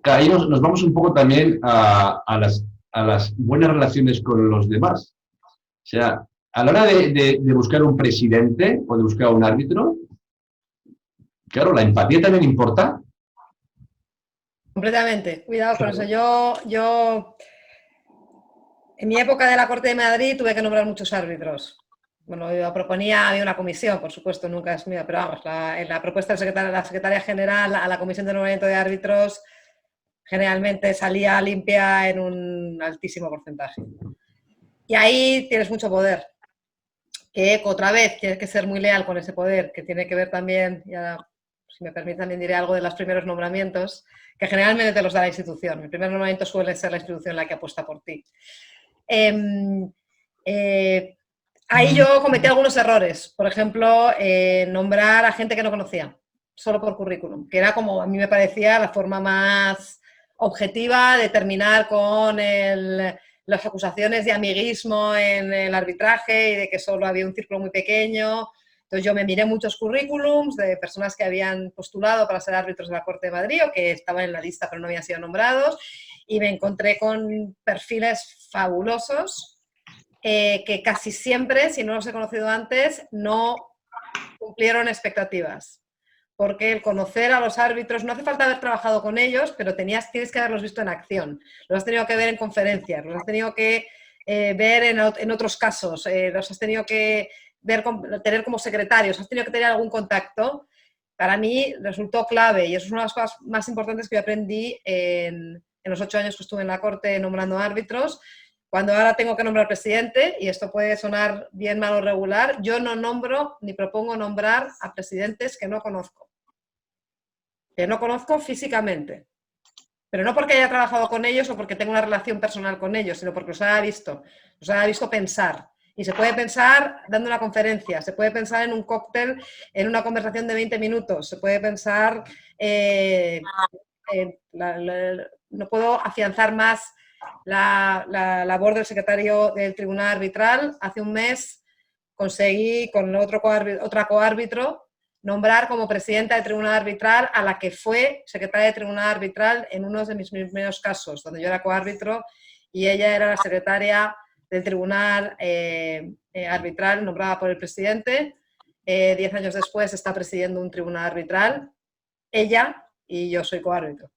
Ahí nos vamos un poco también a las buenas relaciones con los demás. O sea, a la hora de buscar un presidente o de buscar un árbitro, claro, la empatía también importa. Completamente. Cuidado con eso. Yo, en mi época de la Corte de Madrid, tuve que nombrar muchos árbitros. Bueno, yo proponía, había una comisión, por supuesto, nunca es mía, pero vamos, en la propuesta de la secretaria general a la comisión de nombramiento de árbitros generalmente salía limpia en un altísimo porcentaje. Y ahí tienes mucho poder. Que otra vez tienes que ser muy leal con ese poder, que tiene que ver también, ya, si me permite también diré algo de los primeros nombramientos, que generalmente te los da la institución. El primer nombramiento suele ser la institución la que apuesta por ti. Ahí yo cometí algunos errores. Por ejemplo, nombrar a gente que no conocía, solo por currículum, que era como a mí me parecía la forma más objetiva de terminar con las acusaciones de amiguismo en el arbitraje y de que solo había un círculo muy pequeño. Entonces yo me miré muchos currículums de personas que habían postulado para ser árbitros de la Corte de Madrid o que estaban en la lista pero no habían sido nombrados y me encontré con perfiles fabulosos que casi siempre, si no los he conocido antes, no cumplieron expectativas. Porque el conocer a los árbitros, no hace falta haber trabajado con ellos, pero tienes que haberlos visto en acción. Los has tenido que ver en conferencias, los has tenido que ver en otros casos, los has tenido que tener como secretarios, has tenido que tener algún contacto. Para mí resultó clave y eso es una de las cosas más importantes que yo aprendí en los 8 años que estuve en la Corte nombrando árbitros. Cuando ahora tengo que nombrar presidente, y esto puede sonar bien, mal o regular, yo no nombro ni propongo nombrar a presidentes que no conozco. Que no conozco físicamente. Pero no porque haya trabajado con ellos o porque tenga una relación personal con ellos, sino porque los haya visto pensar. Y se puede pensar dando una conferencia, se puede pensar en un cóctel, en una conversación de 20 minutos, se puede pensar no puedo afianzar más la labor del secretario del Tribunal Arbitral. Hace un mes conseguí con otra coárbitro nombrar como presidenta del Tribunal Arbitral a la que fue secretaria del Tribunal Arbitral en uno de mis primeros casos, donde yo era coárbitro y ella era la secretaria del Tribunal Arbitral nombrada por el presidente. 10 años después está presidiendo un tribunal arbitral, ella, y yo soy coárbitro.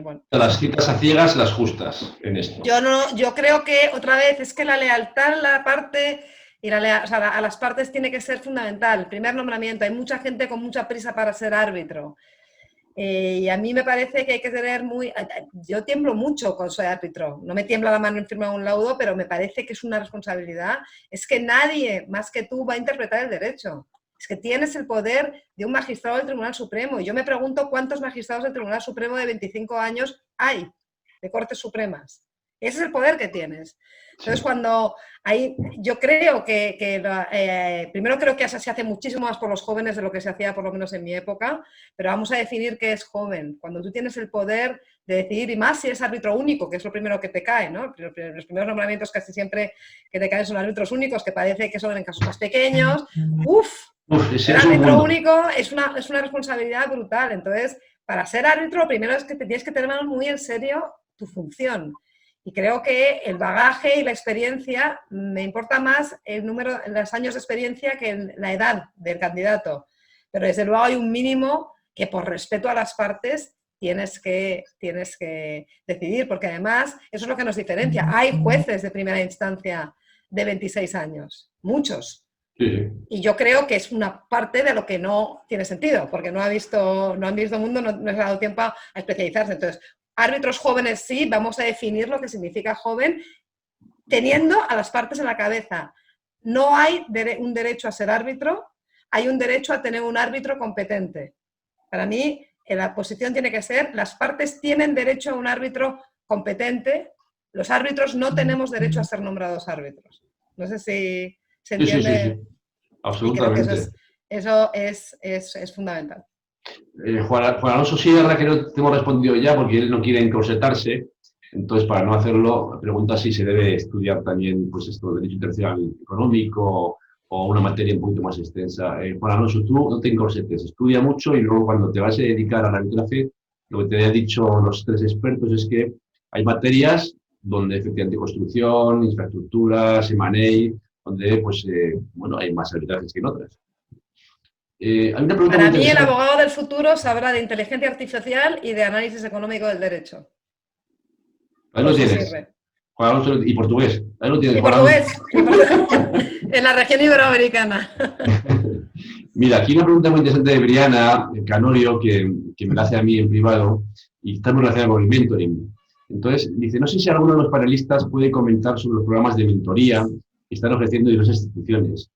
Bueno. Las citas a ciegas, las justas en esto. Yo creo que, otra vez, es que la lealtad a las partes tiene que ser fundamental. El primer nombramiento, hay mucha gente con mucha prisa para ser árbitro. Y a mí me parece que hay que tener yo tiemblo mucho cuando soy árbitro. No me tiembla la mano en firmar un laudo, pero me parece que es una responsabilidad. Es que nadie más que tú va a interpretar el derecho. Es que tienes el poder de un magistrado del Tribunal Supremo. Y yo me pregunto cuántos magistrados del Tribunal Supremo de 25 años hay de Cortes Supremas. Ese es el poder que tienes. Entonces, cuando yo creo primero creo que se hace muchísimo más por los jóvenes de lo que se hacía por lo menos en mi época, pero vamos a definir qué es joven. Cuando tú tienes el poder de decidir, y más si eres árbitro único, que es lo primero que te cae, ¿no? Los primeros nombramientos casi siempre que te caen son árbitros únicos, que parece que son en casos más pequeños. Ser árbitro único es una responsabilidad brutal. Entonces, para ser árbitro, lo primero es que te tienes que tener muy en serio tu función. Y creo que el bagaje y la experiencia, me importa más el número, los años de experiencia que la edad del candidato. Pero desde luego hay un mínimo que por respeto a las partes tienes que decidir, porque además eso es lo que nos diferencia. Hay jueces de primera instancia de 26 años, muchos. Sí. Y yo creo que es una parte de lo que no tiene sentido, porque no han visto mundo, no les ha dado tiempo a especializarse. Entonces, árbitros jóvenes sí, vamos a definir lo que significa joven, teniendo a las partes en la cabeza. No hay un derecho a ser árbitro, hay un derecho a tener un árbitro competente. Para mí, la posición tiene que ser, las partes tienen derecho a un árbitro competente, los árbitros no tenemos derecho a ser nombrados árbitros. No sé si se entiende. Sí. Absolutamente. Eso es fundamental. Juan Alonso Sierra, que no te hemos respondido ya porque él no quiere encorsetarse, entonces para no hacerlo, pregunta si se debe estudiar también pues esto, derecho internacional económico o una materia un poquito más extensa. Juan Alonso, tú no te encorsetes, estudia mucho y luego cuando te vas a dedicar a la arbitraje, lo que te han dicho los tres expertos es que hay materias donde efectivamente construcción, infraestructuras, M&A, donde pues, hay más arbitrajes que en otras. Para mí el abogado del futuro sabrá de inteligencia artificial y de análisis económico del derecho. Ahí lo tienes. Y portugués. Ahí lo tienes. Y portugués. En la región iberoamericana. Mira, aquí una pregunta muy interesante de Briana Canorio, que me la hace a mí en privado, y está muy relacionada con el mentoring. Entonces, dice, no sé si alguno de los panelistas puede comentar sobre los programas de mentoría que están ofreciendo diversas instituciones.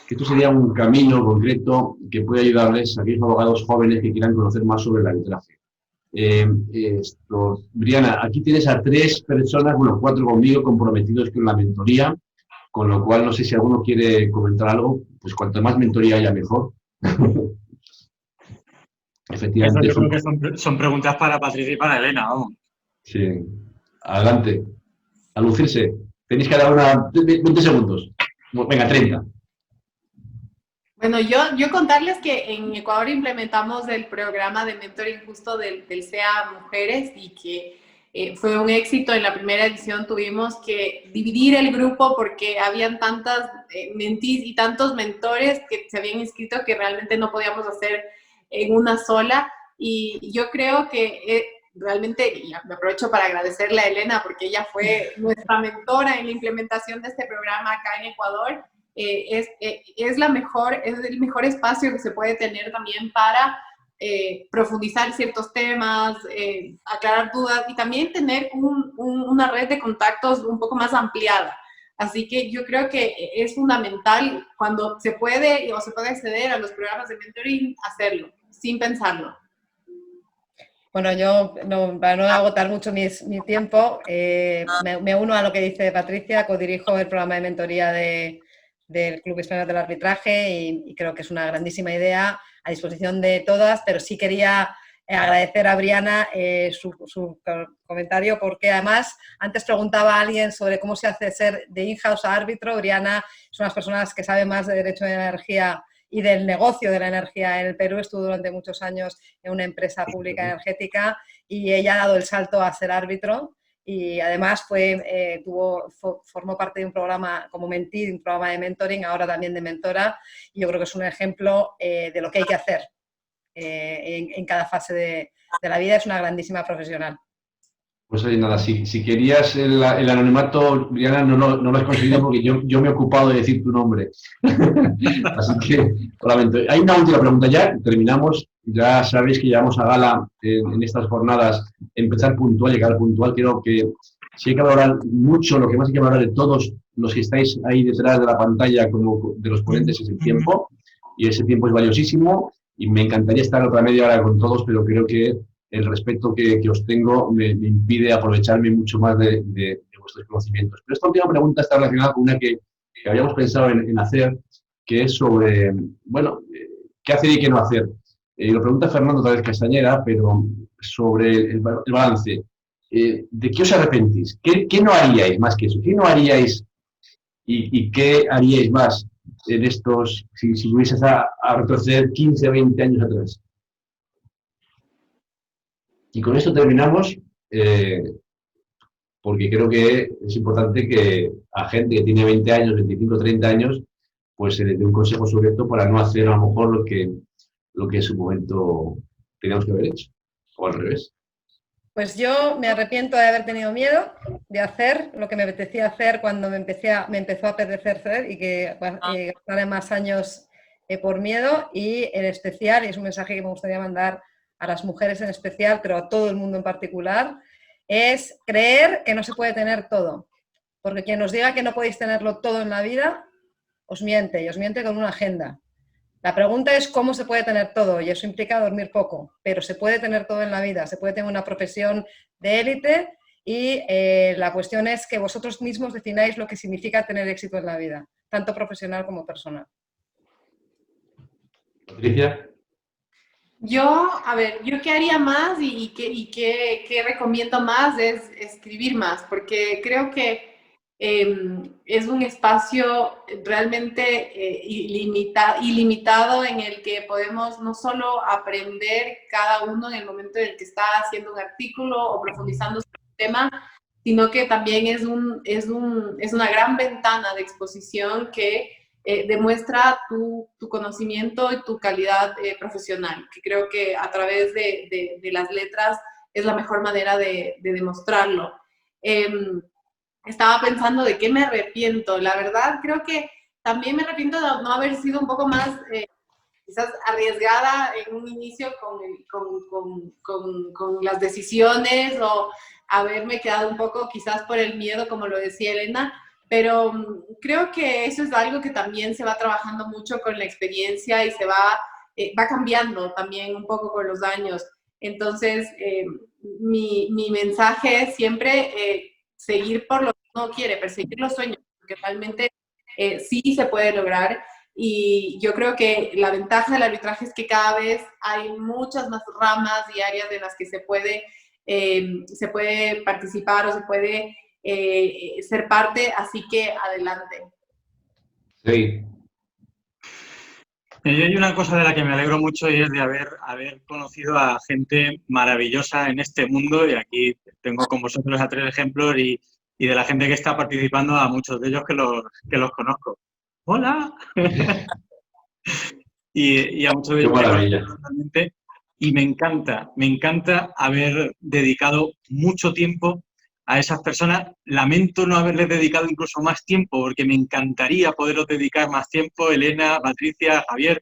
Que esto sería un camino concreto que puede ayudarles a aquellos abogados jóvenes que quieran conocer más sobre el arbitraje. Briana, aquí tienes a 3 personas, 4 conmigo, comprometidos con la mentoría, con lo cual no sé si alguno quiere comentar algo, pues cuanto más mentoría haya, mejor. Efectivamente. Yo creo que son preguntas para Patricia y para Elena, vamos. Sí. Adelante. A lucirse. Tenéis que dar 20 segundos. Venga, 30. Bueno, yo contarles que en Ecuador implementamos el programa de mentoring justo del CEA Mujeres y que fue un éxito. En la primera edición tuvimos que dividir el grupo porque habían tantas mentees y tantos mentores que se habían inscrito que realmente no podíamos hacer en una sola. Y yo creo que realmente, y me aprovecho para agradecerle a Elena porque ella fue nuestra mentora en la implementación de este programa acá en Ecuador. Es el mejor espacio que se puede tener también para profundizar ciertos temas, aclarar dudas y también tener una red de contactos un poco más ampliada. Así que yo creo que es fundamental cuando se puede o se puede acceder a los programas de mentoring, hacerlo, sin pensarlo. Bueno, yo, para no agotar mucho mi tiempo, me uno a lo que dice Patricia, codirijo el programa de mentoría del Club Español del Arbitraje y creo que es una grandísima idea a disposición de todas, pero sí quería agradecer a Briana su comentario, porque además antes preguntaba a alguien sobre cómo se hace ser de in-house a árbitro. Briana es una de las personas que sabe más de derecho de energía y del negocio de la energía en el Perú. Estuvo durante muchos años en una empresa pública energética y ella ha dado el salto a ser árbitro. Y además formó parte de un programa como mentee, un programa de mentoring, ahora también de mentora, y yo creo que es un ejemplo de lo que hay que hacer en cada fase de la vida. Es una grandísima profesional. Pues oye, nada, si querías el anonimato, Briana, no lo has conseguido porque yo me he ocupado de decir tu nombre. Así que lo lamento. Hay una última pregunta ya, terminamos. Ya sabéis que llevamos a gala en estas jornadas empezar puntual, llegar puntual. Creo que si hay que valorar mucho, lo que más hay que valorar de todos los que estáis ahí detrás de la pantalla como de los ponentes es el tiempo. Y ese tiempo es valiosísimo y me encantaría estar otra media hora con todos, pero creo que el respeto que os tengo me impide aprovecharme mucho más de vuestros conocimientos. Pero esta última pregunta está relacionada con una que habíamos pensado en hacer, que es sobre, bueno, qué hacer y qué no hacer. Lo pregunta Fernando otra vez Castañera, pero sobre el balance. ¿De qué os arrepentís? ¿Qué no haríais más que eso? ¿Qué no haríais y qué haríais más en estos, si tuvieses a retroceder 15 o 20 años atrás? Y con esto terminamos, porque creo que es importante que a gente que tiene 20 años, 25, 30 años, pues se le dé un consejo sobre esto para no hacer a lo mejor lo que en su momento teníamos que haber hecho, o al revés. Pues yo me arrepiento de haber tenido miedo de hacer lo que me apetecía hacer cuando me empezó a apetecer hacer y que gastaré más años por miedo, y en especial, y es un mensaje que me gustaría mandar a las mujeres en especial, pero a todo el mundo en particular, es creer que no se puede tener todo. Porque quien os diga que no podéis tenerlo todo en la vida, os miente, y os miente con una agenda. La pregunta es cómo se puede tener todo, y eso implica dormir poco, pero se puede tener todo en la vida, se puede tener una profesión de élite, y la cuestión es que vosotros mismos defináis lo que significa tener éxito en la vida, tanto profesional como personal. Patricia. Yo qué haría más y qué recomiendo más es escribir más, porque creo que es un espacio realmente ilimitado en el que podemos no solo aprender cada uno en el momento en el que está haciendo un artículo o profundizando sobre un tema, sino que también es una gran ventana de exposición que demuestra tu conocimiento y tu calidad profesional, que creo que a través de las letras es la mejor manera de demostrarlo. Estaba pensando de qué me arrepiento. La verdad, creo que también me arrepiento de no haber sido un poco más quizás arriesgada en un inicio con las decisiones, o haberme quedado un poco quizás por el miedo, como lo decía Elena. Pero creo que eso es algo que también se va trabajando mucho con la experiencia y se va cambiando también un poco con los años. Entonces, mi mensaje es siempre seguir por lo que uno quiere, perseguir los sueños, porque realmente sí se puede lograr. Y yo creo que la ventaja del arbitraje es que cada vez hay muchas más ramas y áreas en las que se puede participar o se puede ser parte, así que adelante. Sí. Y hay una cosa de la que me alegro mucho, y es de haber conocido a gente maravillosa en este mundo, y aquí tengo con vosotros a 3 ejemplos, y de la gente que está participando, a muchos de ellos que los conozco. ¡Hola! y a muchos de ellos personalmente, y me encanta haber dedicado mucho tiempo a esas personas. Lamento no haberles dedicado incluso más tiempo, porque me encantaría poderos dedicar más tiempo. Elena, Patricia, Javier,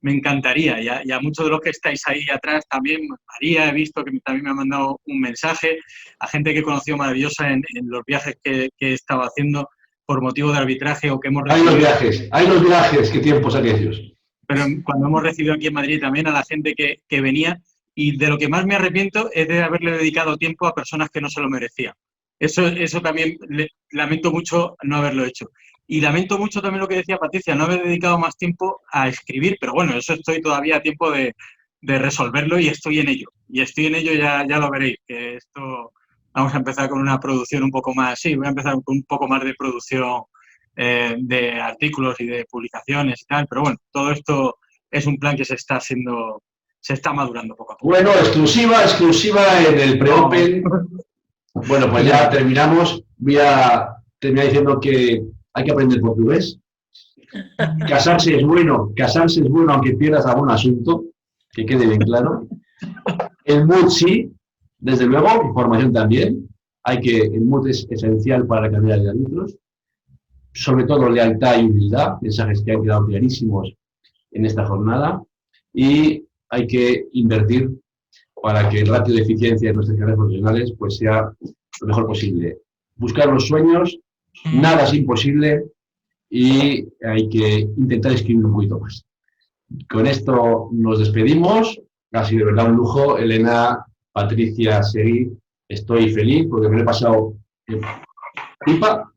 me encantaría. Y a muchos de los que estáis ahí atrás también. María, he visto que también me ha mandado un mensaje. A gente que he conocido maravillosa en los viajes que he estado haciendo por motivo de arbitraje, o que hemos recibido. Hay los viajes, qué tiempos aquellos. Pero cuando hemos recibido aquí en Madrid también a la gente que venía. Y de lo que más me arrepiento es de haberle dedicado tiempo a personas que no se lo merecían. Eso también lamento mucho no haberlo hecho. Y lamento mucho también lo que decía Patricia, no haber dedicado más tiempo a escribir, pero bueno, eso estoy todavía a tiempo de resolverlo y estoy en ello. Y estoy en ello, ya lo veréis, que esto vamos a empezar con una producción un poco más, sí, voy a empezar con un poco más de producción de artículos y de publicaciones y tal, pero bueno, todo esto es un plan que se está madurando poco a poco. Bueno, exclusiva en el pre-open. Bueno, pues ya terminamos. Voy a terminar diciendo que hay que aprender portugués. Casarse es bueno aunque pierdas algún asunto, que quede bien claro. El mood sí, desde luego, información también. El mood es esencial para la carrera de árbitros. Sobre todo lealtad y humildad, mensajes que han quedado clarísimos en esta jornada. Y hay que invertir para que el ratio de eficiencia de nuestras carreras profesionales pues sea lo mejor posible. Buscar los sueños, nada es imposible y hay que intentar escribir un poquito más. Con esto nos despedimos. Ha sido de verdad un lujo. Elena, Patricia, Seguí, estoy feliz porque me lo he pasado pipa.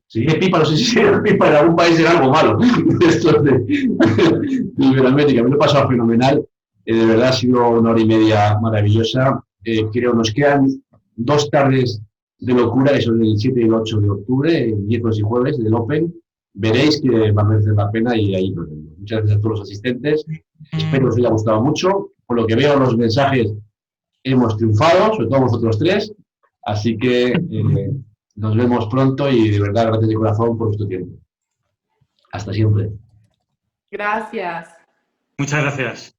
Si dije pipa, no sé si era pipa en algún país, era algo malo. Esto es de Iberoamérica. Me lo he pasado fenomenal. De verdad ha sido una hora y media maravillosa. Creo nos quedan 2 tardes de locura, que son el 7 y el 8 de octubre, miércoles y jueves del Open. Veréis que va a merecer la pena y ahí nos vemos. Muchas gracias a todos los asistentes. Espero que os haya gustado mucho. Por lo que veo en los mensajes, hemos triunfado, sobre todo vosotros 3. Así que nos vemos pronto y de verdad gracias de corazón por vuestro tiempo. Hasta siempre. Gracias. Muchas gracias.